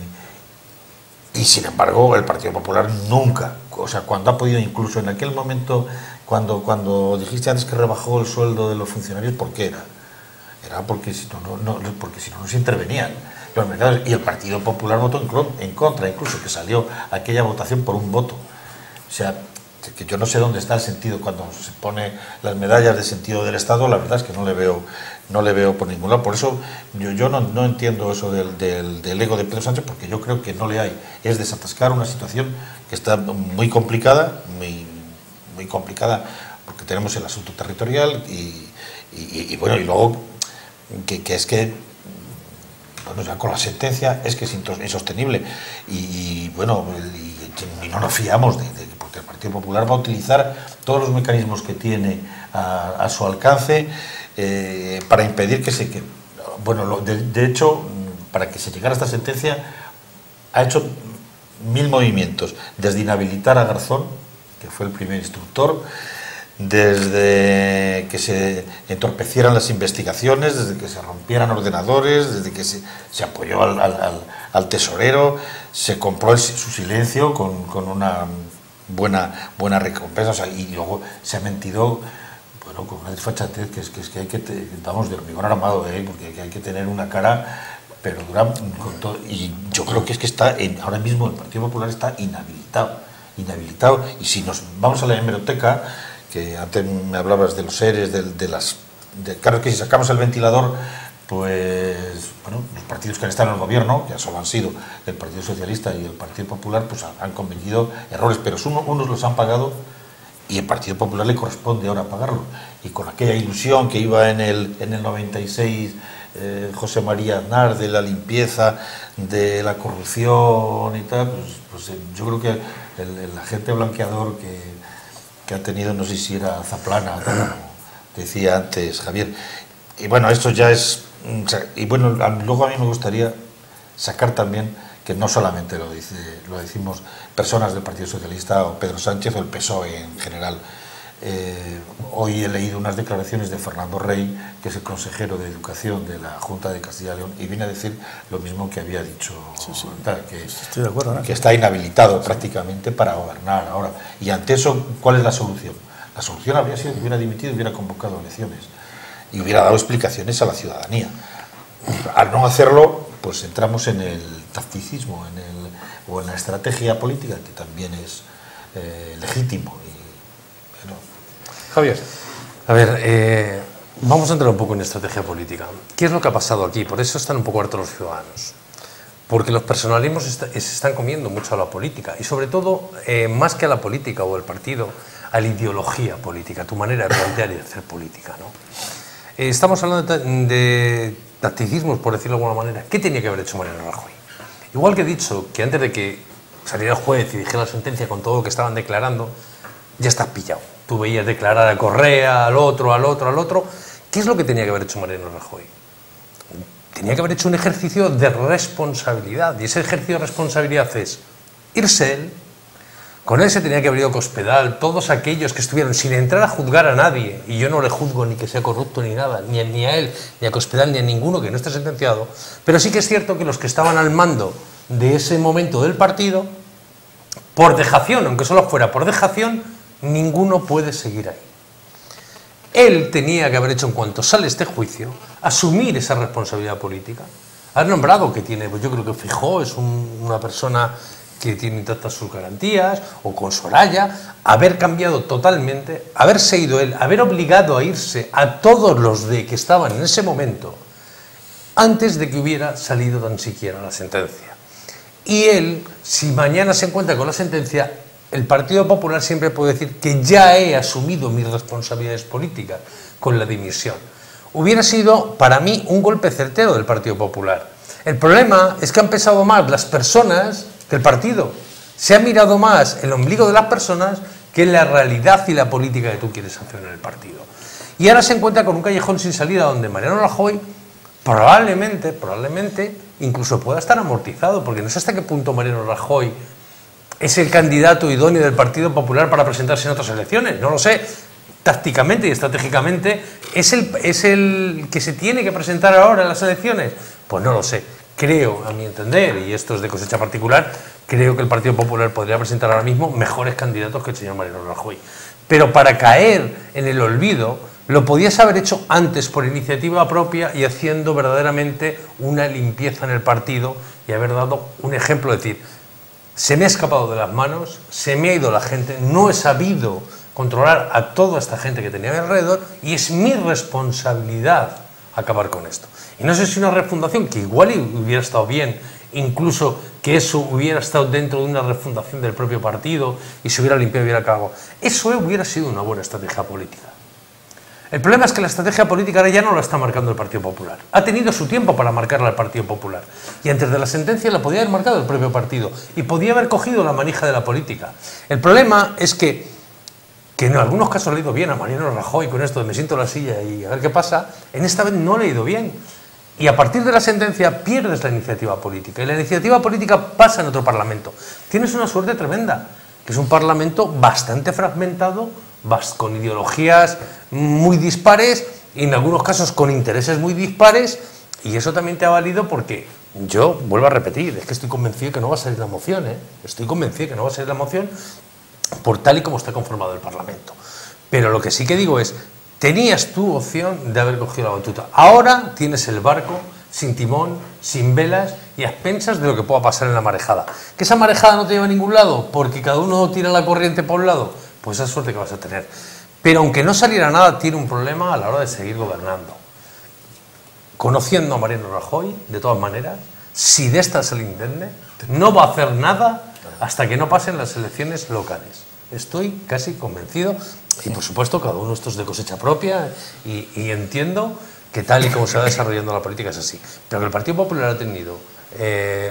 sin embargo el Partido Popular nunca, o sea, cuando ha podido, incluso en aquel momento, cuando dijiste antes que rebajó el sueldo de los funcionarios, ¿por qué era? Era porque si no se intervenían los mercados, y el Partido Popular votó en contra, incluso que salió aquella votación por un voto. O sea, que yo no sé dónde está el sentido cuando se pone las medallas de sentido del Estado. La verdad es que no le veo por ningún lado. Por eso yo no entiendo eso del ego de Pedro Sánchez, porque yo creo que no le hay. Es desatascar una situación que está muy complicada, muy complicada, porque tenemos el asunto territorial y bueno, y luego que es que, bueno, ya con la sentencia es que es insostenible, y bueno, y no nos fiamos porque el Partido Popular va a utilizar todos los mecanismos que tiene a su alcance para impedir bueno, de hecho, para que se llegara a esta sentencia ha hecho 1000 movimientos, desde inhabilitar a Garzón, que fue el primer instructor, desde que se entorpecieran las investigaciones, desde que se rompieran ordenadores, desde que se apoyó al tesorero, se compró su silencio con una buena recompensa, o sea, y luego se ha mentido, bueno, con una desfachatez que es que hay que, vamos, de hormigón armado, porque hay que tener una cara, pero dura con todo, y yo creo que es que ahora mismo el Partido Popular está inhabilitado, y si nos vamos a la hemeroteca, que antes me hablabas de los seres, claro que si sacamos el ventilador, pues bueno, los partidos que han estado en el gobierno, ya solo han sido el Partido Socialista y el Partido Popular, pues han cometido errores, pero unos los han pagado y el Partido Popular le corresponde ahora pagarlo. Y con aquella ilusión que iba en el 96 José María Aznar de la limpieza, de la corrupción y tal, pues yo creo que el agente blanqueador que ha tenido, no sé si era Zaplana, como decía antes Javier. Y bueno, esto ya es... Y bueno, luego a mí me gustaría sacar también, que no solamente lo decimos personas del Partido Socialista o Pedro Sánchez o el PSOE en general. Hoy he leído unas declaraciones de Fernando Rey, que es el consejero de Educación de la Junta de Castilla y León, y viene a decir lo mismo que había dicho, estoy de acuerdo, ¿no? Que está inhabilitado prácticamente para gobernar ahora. Y ante eso, ¿cuál es la solución? La solución habría sido que hubiera dimitido y hubiera convocado elecciones y hubiera dado explicaciones a la ciudadanía. Al no hacerlo, pues entramos en el tacticismo o en la estrategia política, que también es legítimo. Y, bueno. Javier, a ver, vamos a entrar un poco en estrategia política. ¿Qué es lo que ha pasado aquí? Por eso están un poco hartos los ciudadanos. Porque los personalismos se están comiendo mucho a la política y sobre todo, más que a la política o al partido, a la ideología política, a tu manera de plantear y de hacer política, ¿no? Estamos hablando de tacticismos, por decirlo de alguna manera. ¿Qué tenía que haber hecho Mariano Rajoy? Igual que he dicho que antes de que saliera el juez y dijera la sentencia con todo lo que estaban declarando, ya estás pillado. Tú veías declarar a Correa, al otro. ¿Qué es lo que tenía que haber hecho Mariano Rajoy? Tenía que haber hecho un ejercicio de responsabilidad, y ese ejercicio de responsabilidad es irse él. Con él se tenía que haber ido a Cospedal, todos aquellos que estuvieron sin entrar a juzgar a nadie, y yo no le juzgo ni que sea corrupto ni nada, ni a él, ni a Cospedal, ni a ninguno que no esté sentenciado, pero sí que es cierto que los que estaban al mando de ese momento del partido, por dejación, aunque solo fuera por dejación, ninguno puede seguir ahí. Él tenía que haber hecho, en cuanto sale este juicio, asumir esa responsabilidad política. Has nombrado que tiene, pues yo creo que Feijóo es una persona que tiene intactas sus garantías, o con Soraya, haber cambiado totalmente, haberse ido él, haber obligado a irse a todos los que estaban en ese momento, antes de que hubiera salido tan siquiera la sentencia. Y él, si mañana se encuentra con la sentencia, el Partido Popular siempre puede decir que ya he asumido mis responsabilidades políticas con la dimisión. Hubiera sido, para mí, un golpe certero del Partido Popular. El problema es que han pesado más las personas que el partido. Se ha mirado más el ombligo de las personas que la realidad y la política que tú quieres hacer en el partido. Y ahora se encuentra con un callejón sin salida donde Mariano Rajoy probablemente incluso pueda estar amortizado, porque no sé hasta qué punto Mariano Rajoy es el candidato idóneo del Partido Popular para presentarse en otras elecciones. No lo sé. Tácticamente y estratégicamente, ¿es el que se tiene que presentar ahora en las elecciones? Pues no lo sé. Creo, a mi entender, y esto es de cosecha particular, creo que el Partido Popular podría presentar ahora mismo mejores candidatos que el señor Mariano Rajoy. Pero para caer en el olvido, lo podías haber hecho antes por iniciativa propia y haciendo verdaderamente una limpieza en el partido y haber dado un ejemplo, es decir, se me ha escapado de las manos, se me ha ido la gente, no he sabido controlar a toda esta gente que tenía a mi alrededor y es mi responsabilidad acabar con esto. Y no sé si una refundación, que igual hubiera estado bien, incluso que eso hubiera estado dentro de una refundación del propio partido y se hubiera limpiado y hubiera acabado. Eso hubiera sido una buena estrategia política. El problema es que la estrategia política ahora ya no la está marcando el Partido Popular. Ha tenido su tiempo para marcarla el Partido Popular. Y antes de la sentencia la podía haber marcado el propio partido. Y podía haber cogido la manija de la política. El problema es que en algunos casos le ha ido bien a Mariano Rajoy con esto de me siento en la silla y a ver qué pasa. En esta vez no le ha ido bien. Y a partir de la sentencia pierdes la iniciativa política. Y la iniciativa política pasa en otro parlamento. Tienes una suerte tremenda, que es un parlamento bastante fragmentado, con ideologías muy dispares y en algunos casos con intereses muy dispares, y eso también te ha valido porque yo, vuelvo a repetir, es que estoy convencido que no va a salir la moción, estoy convencido que no va a salir la moción por tal y como está conformado el Parlamento. Pero lo que sí que digo es, tenías tu opción de haber cogido la batuta. Ahora tienes el barco sin timón, sin velas y a expensas de lo que pueda pasar en la marejada. ¿Que esa marejada no te lleva a ningún lado? Porque cada uno tira la corriente por un lado. Pues esa suerte que vas a tener. Pero aunque no saliera nada, tiene un problema a la hora de seguir gobernando. Conociendo a Mariano Rajoy, de todas maneras, si de esta se le intende, no va a hacer nada hasta que no pasen las elecciones locales. Estoy casi convencido. Y por supuesto, cada uno esto es de cosecha propia y entiendo que tal y como se va desarrollando la política es así. Pero que el Partido Popular ha tenido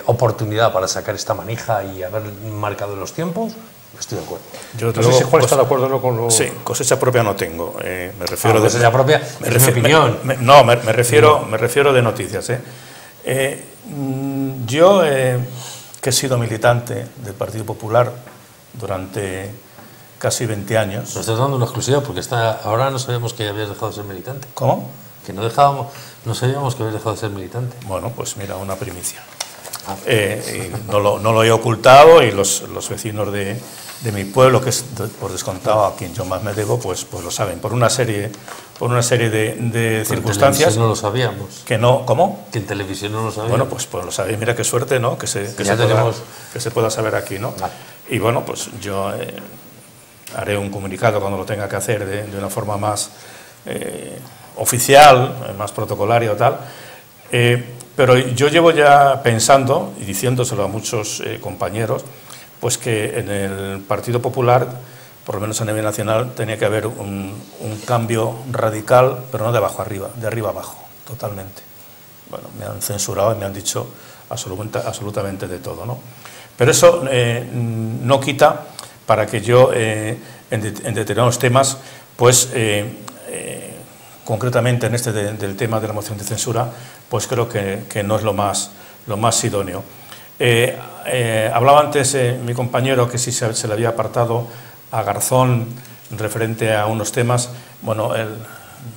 oportunidad para sacar esta manija y haber marcado los tiempos, estoy de acuerdo. Yo no sé si Juan está de acuerdo o no con lo... Sí, cosecha propia no tengo. Me refiero de cosecha propia, es mi opinión. Me refiero de noticias. Yo, que he sido militante del Partido Popular durante casi 20 años... Nos estás dando una exclusiva porque ahora no sabíamos que habías dejado de ser militante. ¿Cómo? Que no sabíamos que habías dejado de ser militante. Bueno, pues mira, una primicia. Y no lo he ocultado y los vecinos de mi pueblo, que es por descontado a quien yo más me debo, pues lo saben. Por una serie de circunstancias. En televisión no lo sabíamos. Que no, ¿cómo? Que en televisión no lo sabíamos. Bueno, pues lo sabéis. Mira qué suerte, ¿no? Que se pueda saber aquí, ¿no? Vale. Y bueno, pues yo haré un comunicado cuando lo tenga que hacer de una forma más oficial, más protocolaria o tal. Pero yo llevo ya pensando y diciéndoselo a muchos compañeros, pues que en el Partido Popular, por lo menos a nivel nacional, tenía que haber un cambio radical, pero no de abajo arriba, de arriba abajo, totalmente. Bueno, me han censurado y me han dicho absolutamente de todo, ¿no? Pero eso no quita para que yo, en determinados temas, pues concretamente en este del tema de la moción de censura, pues creo que no es lo más idóneo. Hablaba antes mi compañero que si se le había apartado a Garzón referente a unos temas. Bueno,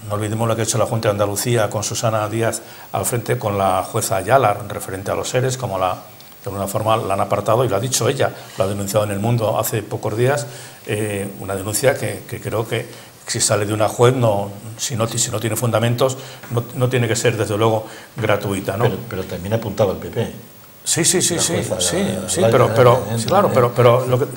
no olvidemos lo que ha hecho la Junta de Andalucía con Susana Díaz al frente con la jueza Ayala referente a los seres, como de alguna forma la han apartado y lo ha dicho ella, lo ha denunciado en El Mundo hace pocos días, una denuncia que creo que si sale de una juez, si no tiene fundamentos, no tiene que ser, desde luego, gratuita, ¿no? Pero también apuntaba el PP. Sí, pero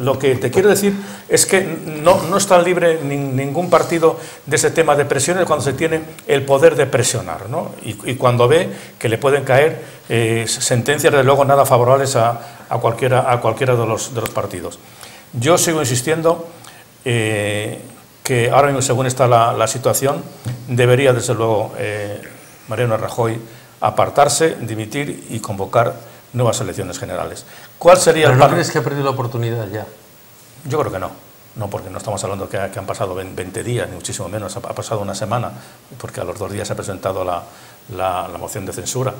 lo que te quiero decir es que no está libre ningún partido de ese tema de presiones cuando se tiene el poder de presionar, ¿no? Y cuando ve que le pueden caer sentencias, desde luego, nada favorables a cualquiera de los partidos. Yo sigo insistiendo que ahora mismo, según está la situación, debería, desde luego, Mariano Rajoy apartarse, dimitir y convocar nuevas elecciones generales. ¿Cuál sería ¿Pero no crees que ha perdido la oportunidad ya? Yo creo que no, porque no estamos hablando que han pasado 20 días, ni muchísimo menos, ha pasado una semana, porque a los 2 días se ha presentado la moción de censura.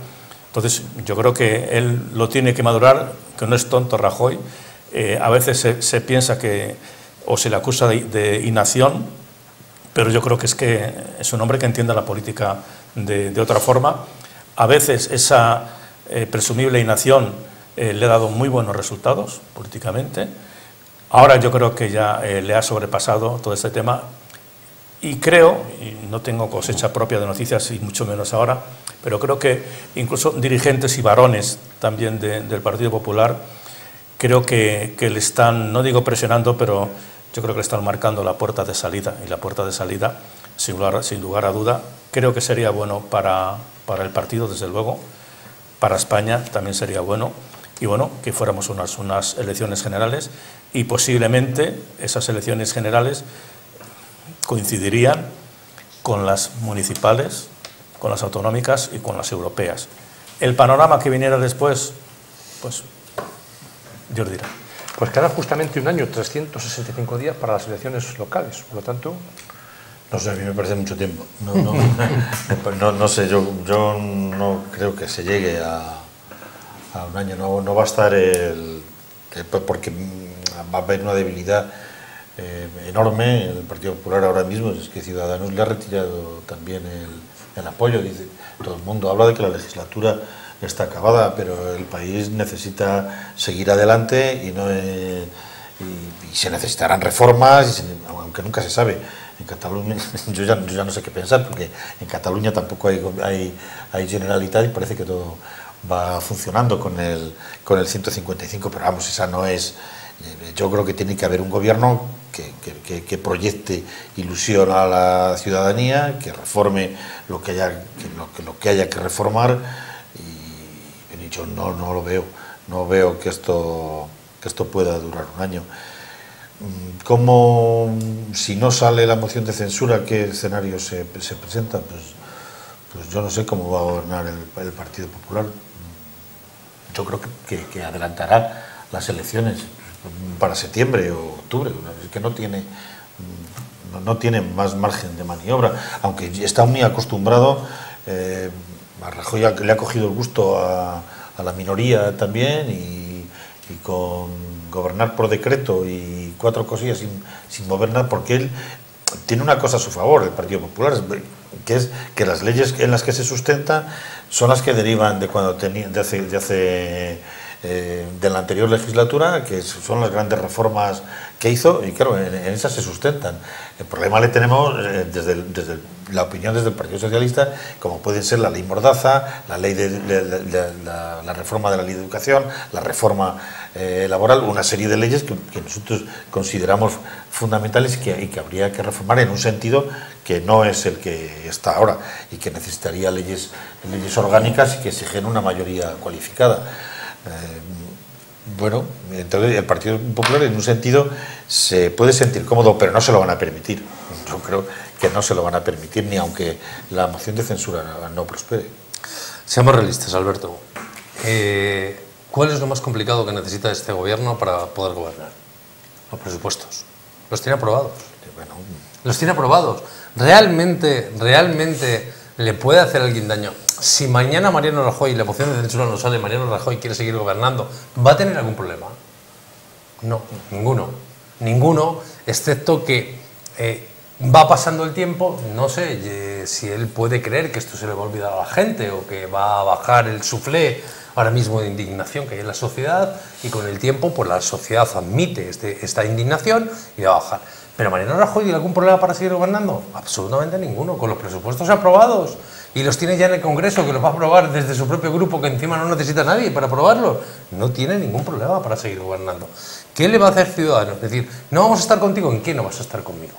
Entonces, yo creo que él lo tiene que madurar, que no es tonto Rajoy. A veces se piensa o se le acusa de inacción, pero yo creo que es un hombre que entiende la política de otra forma. A veces esa presumible inacción le ha dado muy buenos resultados políticamente. Ahora yo creo que ya le ha sobrepasado todo este tema y creo, y no tengo cosecha propia de noticias y mucho menos ahora, pero creo que incluso dirigentes y varones también del Partido Popular creo que le están, no digo presionando, pero yo creo que le están marcando la puerta de salida, y la puerta de salida, sin lugar a duda, creo que sería bueno para el partido, desde luego, para España también sería bueno, y bueno, que fuéramos unas elecciones generales, y posiblemente esas elecciones generales coincidirían con las municipales, con las autonómicas y con las europeas. El panorama que viniera después, pues Dios dirá. Pues queda justamente un año, 365 días para las elecciones locales, por lo tanto... No sé, a mí me parece mucho tiempo. No sé, yo no creo que se llegue a un año, no va a estar porque va a haber una debilidad enorme en el Partido Popular ahora mismo. Es que Ciudadanos le ha retirado también el apoyo. Dice, todo el mundo habla de que la legislatura está acabada, pero el país necesita seguir adelante y se necesitarán reformas, aunque nunca se sabe. En Cataluña yo ya no sé qué pensar, porque en Cataluña tampoco hay Generalitat y parece que todo va funcionando con el 155, pero vamos, esa no es. Yo creo que tiene que haber un gobierno que proyecte ilusión a la ciudadanía, que reforme lo que haya que reformar, y yo no lo veo. No veo que esto pueda durar un año. ¿Cómo, si no sale la moción de censura, qué escenario se presenta? Pues yo no sé cómo va a gobernar el Partido Popular. Yo creo que adelantará las elecciones para septiembre o octubre. Es que no tiene más margen de maniobra, aunque está muy acostumbrado. A Rajoy le ha cogido el gusto a la minoría también, y con gobernar por decreto y 4 cosillas sin gobernar, porque él tiene una cosa a su favor, el Partido Popular, que es que las leyes en las que se sustenta son las que derivan de la anterior legislatura, que son las grandes reformas que hizo, y claro, en esas se sustentan. El problema le tenemos desde la opinión desde el Partido Socialista, como pueden ser la ley Mordaza, la ley la reforma de la ley de educación, la reforma laboral, una serie de leyes que nosotros consideramos fundamentales y que habría que reformar en un sentido que no es el que está ahora, y que necesitaría leyes orgánicas y que exigen una mayoría cualificada. Bueno, entonces el Partido Popular en un sentido se puede sentir cómodo, pero no se lo van a permitir. Yo creo que no se lo van a permitir, ni aunque la moción de censura no prospere. Seamos realistas, Alberto. ¿Cuál es lo más complicado que necesita este gobierno para poder gobernar? Los presupuestos. Los tiene aprobados. Bueno, los tiene aprobados. ¿Realmente le puede hacer a alguien daño? Si mañana Mariano Rajoy, la moción de censura no sale, Mariano Rajoy quiere seguir gobernando, ¿va a tener algún problema? No, ninguno, excepto que va pasando el tiempo, no sé si él puede creer que esto se le va a olvidar a la gente, o que va a bajar el suflé ahora mismo de indignación que hay en la sociedad, y con el tiempo pues la sociedad admite esta indignación y va a bajar. ¿Pero Mariano Rajoy tiene algún problema para seguir gobernando? Absolutamente ninguno, con los presupuestos aprobados, y los tiene ya en el Congreso, que los va a aprobar desde su propio grupo, que encima no necesita a nadie para aprobarlos. No tiene ningún problema para seguir gobernando. ¿Qué le va a hacer Ciudadanos? Es decir, no vamos a estar contigo, ¿en qué no vas a estar conmigo?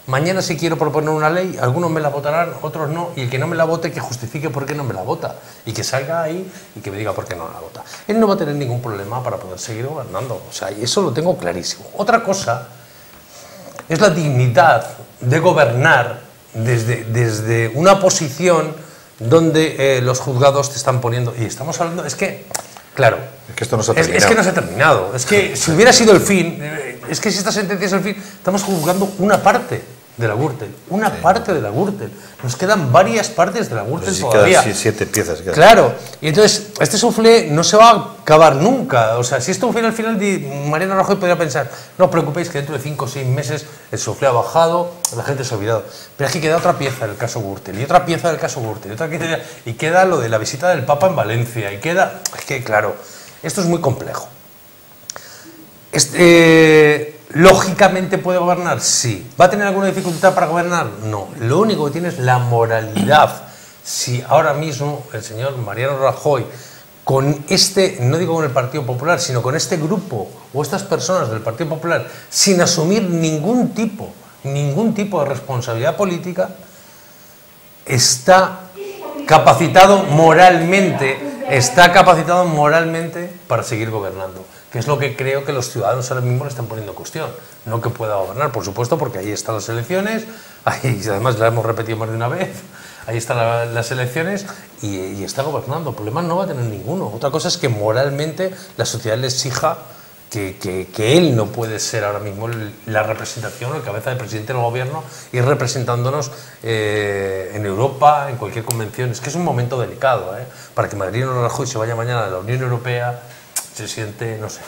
Mañana, si quiero proponer una ley, algunos me la votarán, otros no, y el que no me la vote, que justifique por qué no me la vota, y que salga ahí y que me diga por qué no la vota. Él no va a tener ningún problema para poder seguir gobernando, o sea, y eso lo tengo clarísimo. Otra cosa es la dignidad de gobernar desde una posición donde los juzgados te están poniendo, y estamos hablando, es que, claro, es que esto no se ha terminado. Es que no se ha terminado, es que si hubiera sido el fin, es que si esta sentencia es el fin, estamos juzgando una parte de la Gürtel, parte de la Gürtel. Nos quedan varias partes de la Gürtel todavía. Quedan 7 piezas. Claro, y entonces este suflé no se va a acabar nunca. O sea, si esto fuera al final, Mariano Rajoy podría pensar, no os preocupéis que dentro de 5 o 6 meses el suflé ha bajado, la gente se ha olvidado. Pero es que queda otra pieza del caso Gürtel, y otra pieza del caso Gürtel, y queda lo de la visita del Papa en Valencia, y queda... Es que, claro, esto es muy complejo. ¿Lógicamente puede gobernar? Sí. ¿Va a tener alguna dificultad para gobernar? No. Lo único que tiene es la moralidad. Si ahora mismo el señor Mariano Rajoy, con no digo con el Partido Popular, sino con este grupo o estas personas del Partido Popular, sin asumir ningún tipo de responsabilidad política, está capacitado moralmente para seguir gobernando, que es lo que creo que los ciudadanos ahora mismo le están poniendo en cuestión. No que pueda gobernar, por supuesto, porque ahí están las elecciones, ahí además la hemos repetido más de una vez, ahí están las elecciones y está gobernando. Problemas no va a tener ninguno. Otra cosa es que moralmente la sociedad le exija que él no puede ser ahora mismo la representación, el cabeza de presidente del gobierno, y representándonos en Europa, en cualquier convención. Es que es un momento delicado, para que Mariano Rajoy se vaya mañana a la Unión Europea, se siente, no sé,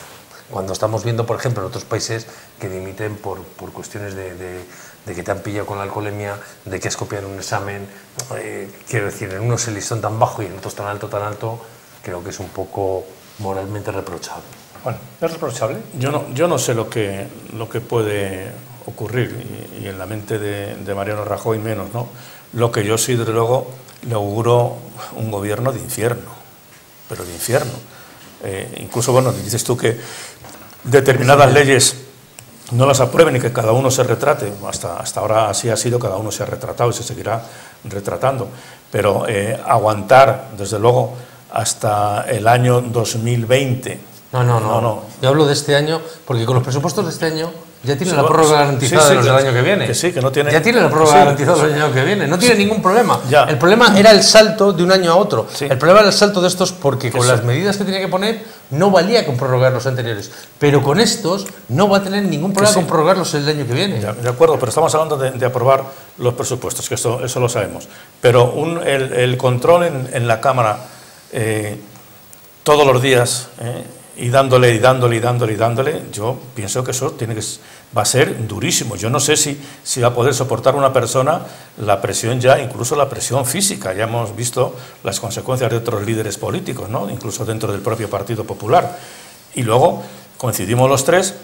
Cuando estamos viendo, por ejemplo, en otros países que dimiten por cuestiones de que te han pillado con la alcoholemia, de que has copiado un examen, quiero decir, en unos el listón tan bajo y en otros tan alto, creo que es un poco moralmente reprochable. Bueno, ¿es reprochable? Yo no sé lo que puede ocurrir, y en la mente de Mariano Rajoy menos, ¿no? Lo que yo sí, desde luego, le auguro un gobierno de infierno, pero de infierno. Incluso, bueno, dices tú que determinadas leyes no las aprueben y que cada uno se retrate. Hasta ahora así ha sido, cada uno se ha retratado y se seguirá retratando. Pero aguantar, desde luego, hasta el año 2020... No. Yo hablo de este año, porque con los presupuestos de este año ya tiene la prórroga garantizada de los del año que viene. Que no tiene... Ya tiene la prórroga garantizada del año que viene. No tiene ningún problema. Ya. El problema era el salto de un año a otro. Sí. El problema era el salto de estos porque con las medidas que tenía que poner no valía con prorrogar los anteriores. Pero con estos no va a tener ningún problema con prorrogarlos el año que viene. De acuerdo, pero estamos hablando de aprobar los presupuestos, que eso lo sabemos. Pero el control en la Cámara todos los días... y dándole, yo pienso que eso va a ser durísimo. Yo no sé si va a poder soportar una persona la presión ya, incluso la presión física. Ya hemos visto las consecuencias de otros líderes políticos, ¿no? Incluso dentro del propio Partido Popular. Y luego coincidimos los tres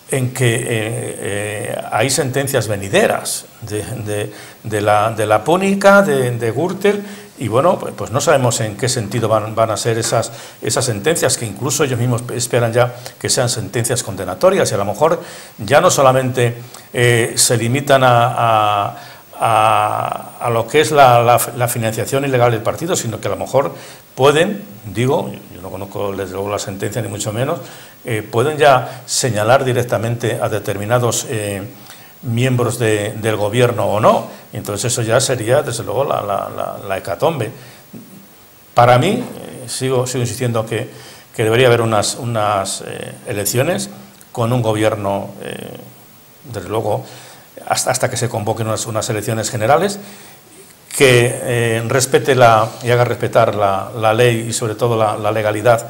en que hay sentencias venideras de la Púnica, de Gürtel. Y bueno, pues no sabemos en qué sentido van a ser esas sentencias, que incluso ellos mismos esperan ya que sean sentencias condenatorias, y a lo mejor ya no solamente se limitan a lo que es la financiación ilegal del partido, sino que a lo mejor pueden, digo, yo no conozco desde luego la sentencia ni mucho menos, pueden ya señalar directamente a determinados miembros del gobierno o no. Entonces eso ya sería, desde luego, la hecatombe. Para mí, sigo insistiendo que debería haber unas elecciones con un gobierno, desde luego, hasta que se convoquen unas elecciones generales, que respete y haga respetar la ley y sobre todo la legalidad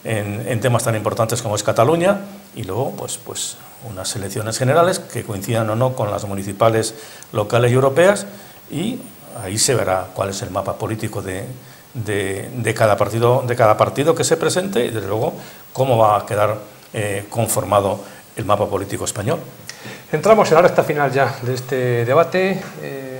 en temas tan importantes como es Cataluña, y luego pues unas elecciones generales que coincidan o no con las municipales, locales y europeas, y ahí se verá cuál es el mapa político de cada partido que se presente, y desde luego cómo va a quedar conformado el mapa político español. Entramos en la recta final ya de este debate.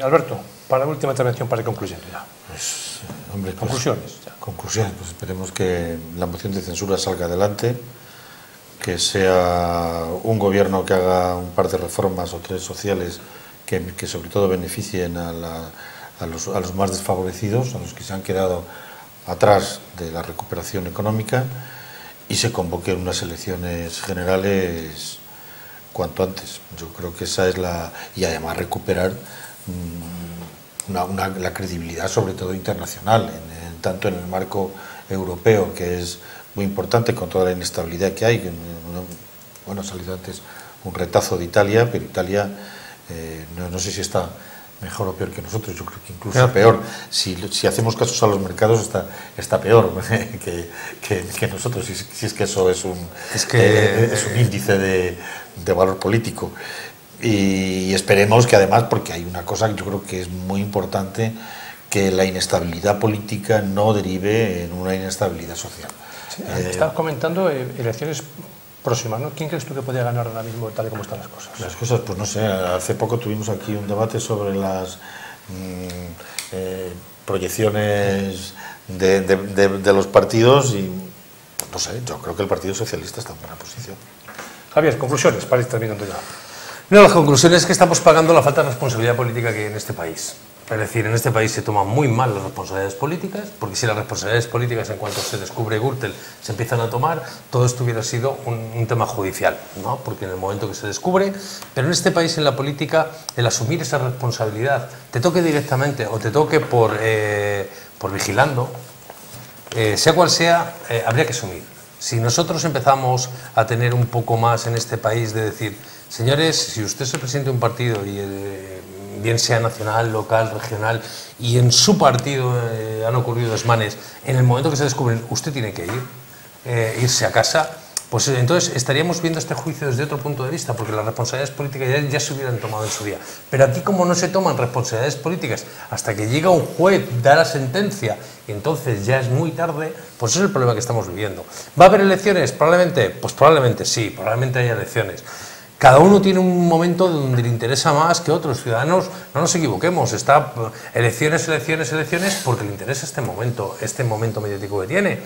Alberto, para la última intervención, para ir concluyendo ya. Pues, hombre, conclusiones. Conclusiones, pues esperemos que la moción de censura salga adelante, que sea un gobierno que haga un par de reformas o tres sociales que sobre todo beneficien a los más desfavorecidos, a los que se han quedado atrás de la recuperación económica, y se convoquen unas elecciones generales cuanto antes. Yo creo que esa es y además recuperar la credibilidad, sobre todo internacional, tanto en el marco europeo, que es muy importante con toda la inestabilidad que hay. Bueno, ha salido antes un retazo de Italia, pero Italia no sé si está mejor o peor que nosotros. Yo creo que incluso peor. Si hacemos casos a los mercados está peor que nosotros, si es que eso es un índice de valor político. Y esperemos que además, porque hay una cosa que yo creo que es muy importante, que la inestabilidad política no derive en una inestabilidad social. Sí, estabas comentando elecciones próximas, ¿no? ¿Quién crees tú que podría ganar ahora mismo tal y como están las cosas? Las cosas, pues no sé, hace poco tuvimos aquí un debate sobre las proyecciones de los partidos y, no sé, yo creo que el Partido Socialista está en buena posición. Javier, conclusiones para ir terminando ya. No, la conclusión es que estamos pagando la falta de responsabilidad política que hay en este país. Es decir, en este país se toman muy mal las responsabilidades políticas, porque si las responsabilidades políticas, en cuanto se descubre Gürtel, se empiezan a tomar, todo esto hubiera sido un tema judicial, ¿no? Porque en el momento que se descubre, pero en este país, en la política, el asumir esa responsabilidad, te toque directamente o te toque por vigilando, sea cual sea, habría que asumir. Si nosotros empezamos a tener un poco más en este país de decir, señores, si usted es el presidente de un partido y bien sea nacional, local, regional, y en su partido han ocurrido desmanes, en el momento que se descubren, usted tiene que irse a casa, pues entonces estaríamos viendo este juicio desde otro punto de vista, porque las responsabilidades políticas ya se hubieran tomado en su día. Pero aquí, como no se toman responsabilidades políticas hasta que llega un juez, da la sentencia, y entonces ya es muy tarde, pues ese es el problema que estamos viviendo. ¿Va a haber elecciones? Probablemente, pues probablemente sí, probablemente haya elecciones. Cada uno tiene un momento donde le interesa más que otros. Ciudadanos, no nos equivoquemos, está elecciones, porque le interesa este momento mediático que tiene.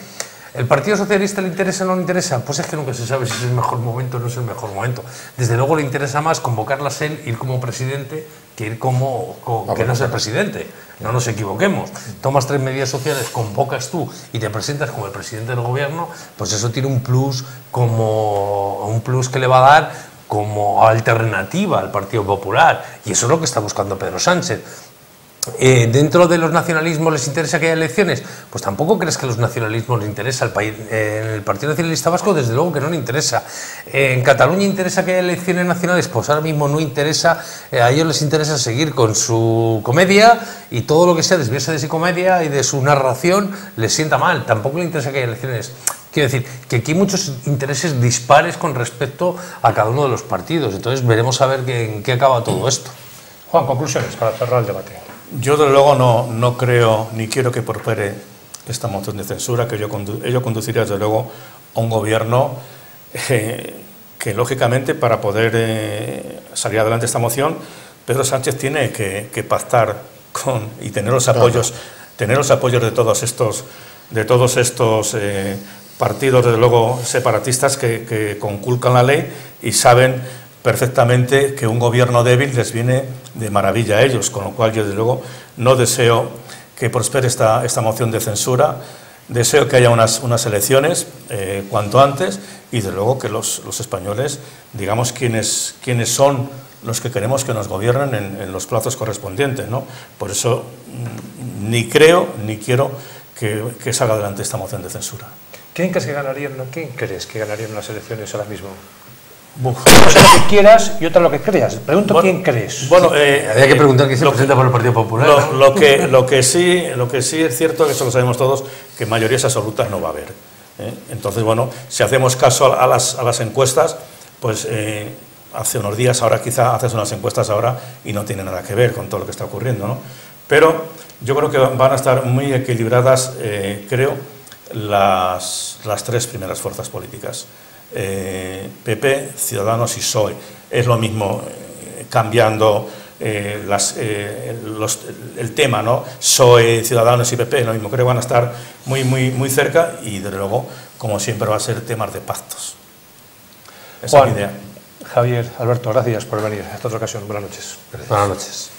¿El Partido Socialista le interesa o no le interesa? Pues es que nunca se sabe si es el mejor momento o no es el mejor momento. Desde luego le interesa más convocarlas él, ir como presidente, que ir que no ser presidente. No nos equivoquemos. Tomas 3 medidas sociales, convocas tú y te presentas como el presidente del gobierno, pues eso tiene un plus que le va a dar como alternativa al Partido Popular. Y eso es lo que está buscando Pedro Sánchez. ¿Dentro de los nacionalismos les interesa que haya elecciones? Pues tampoco crees que a los nacionalismos les interesa. El Partido Nacionalista Vasco, desde luego que no le interesa. ¿En Cataluña interesa que haya elecciones nacionales? Pues ahora mismo no interesa. A ellos les interesa seguir con su comedia, y todo lo que sea desviarse de su comedia y de su narración les sienta mal. Tampoco le interesa que haya elecciones. Quiero decir que aquí hay muchos intereses dispares con respecto a cada uno de los partidos. Entonces veremos a ver en qué acaba todo esto. Juan, conclusiones para cerrar el debate. Yo, desde luego, no creo ni quiero que prospere esta moción de censura, que ello conduciría, desde luego, a un gobierno que, lógicamente, para poder salir adelante esta moción, Pedro Sánchez tiene que pactar y tener los apoyos de todos estos partidos, desde luego, separatistas que conculcan la ley y saben perfectamente que un gobierno débil les viene de maravilla a ellos, con lo cual yo, desde luego, no deseo que prospere esta moción de censura. Deseo que haya unas elecciones cuanto antes, y desde luego que los españoles digamos quiénes son los que queremos que nos gobiernen en los plazos correspondientes, ¿no? Por eso ni creo ni quiero que salga adelante esta moción de censura. ¿Quién crees que ganarían las elecciones ahora mismo? Una cosa lo que quieras y otra lo que creas. Pregunto, ¿quién crees? Bueno, había que preguntar quién se presenta por el Partido Popular. Lo que sí es cierto, que eso lo sabemos todos, que mayorías absolutas no va a haber. Entonces, bueno, si hacemos caso a las encuestas, pues hace unos días, ahora quizá haces unas encuestas ahora y no tiene nada que ver con todo lo que está ocurriendo, ¿no? Pero yo creo que van a estar muy equilibradas, las 3 primeras fuerzas políticas. PP, Ciudadanos y PSOE. Es lo mismo, cambiando el tema, ¿no? PSOE, Ciudadanos y PP, lo mismo. Creo que van a estar muy cerca, y desde luego, como siempre, va a ser temas de pactos. Esa es mi idea. Javier, Alberto, gracias por venir a esta otra ocasión. Buenas noches. Buenas noches.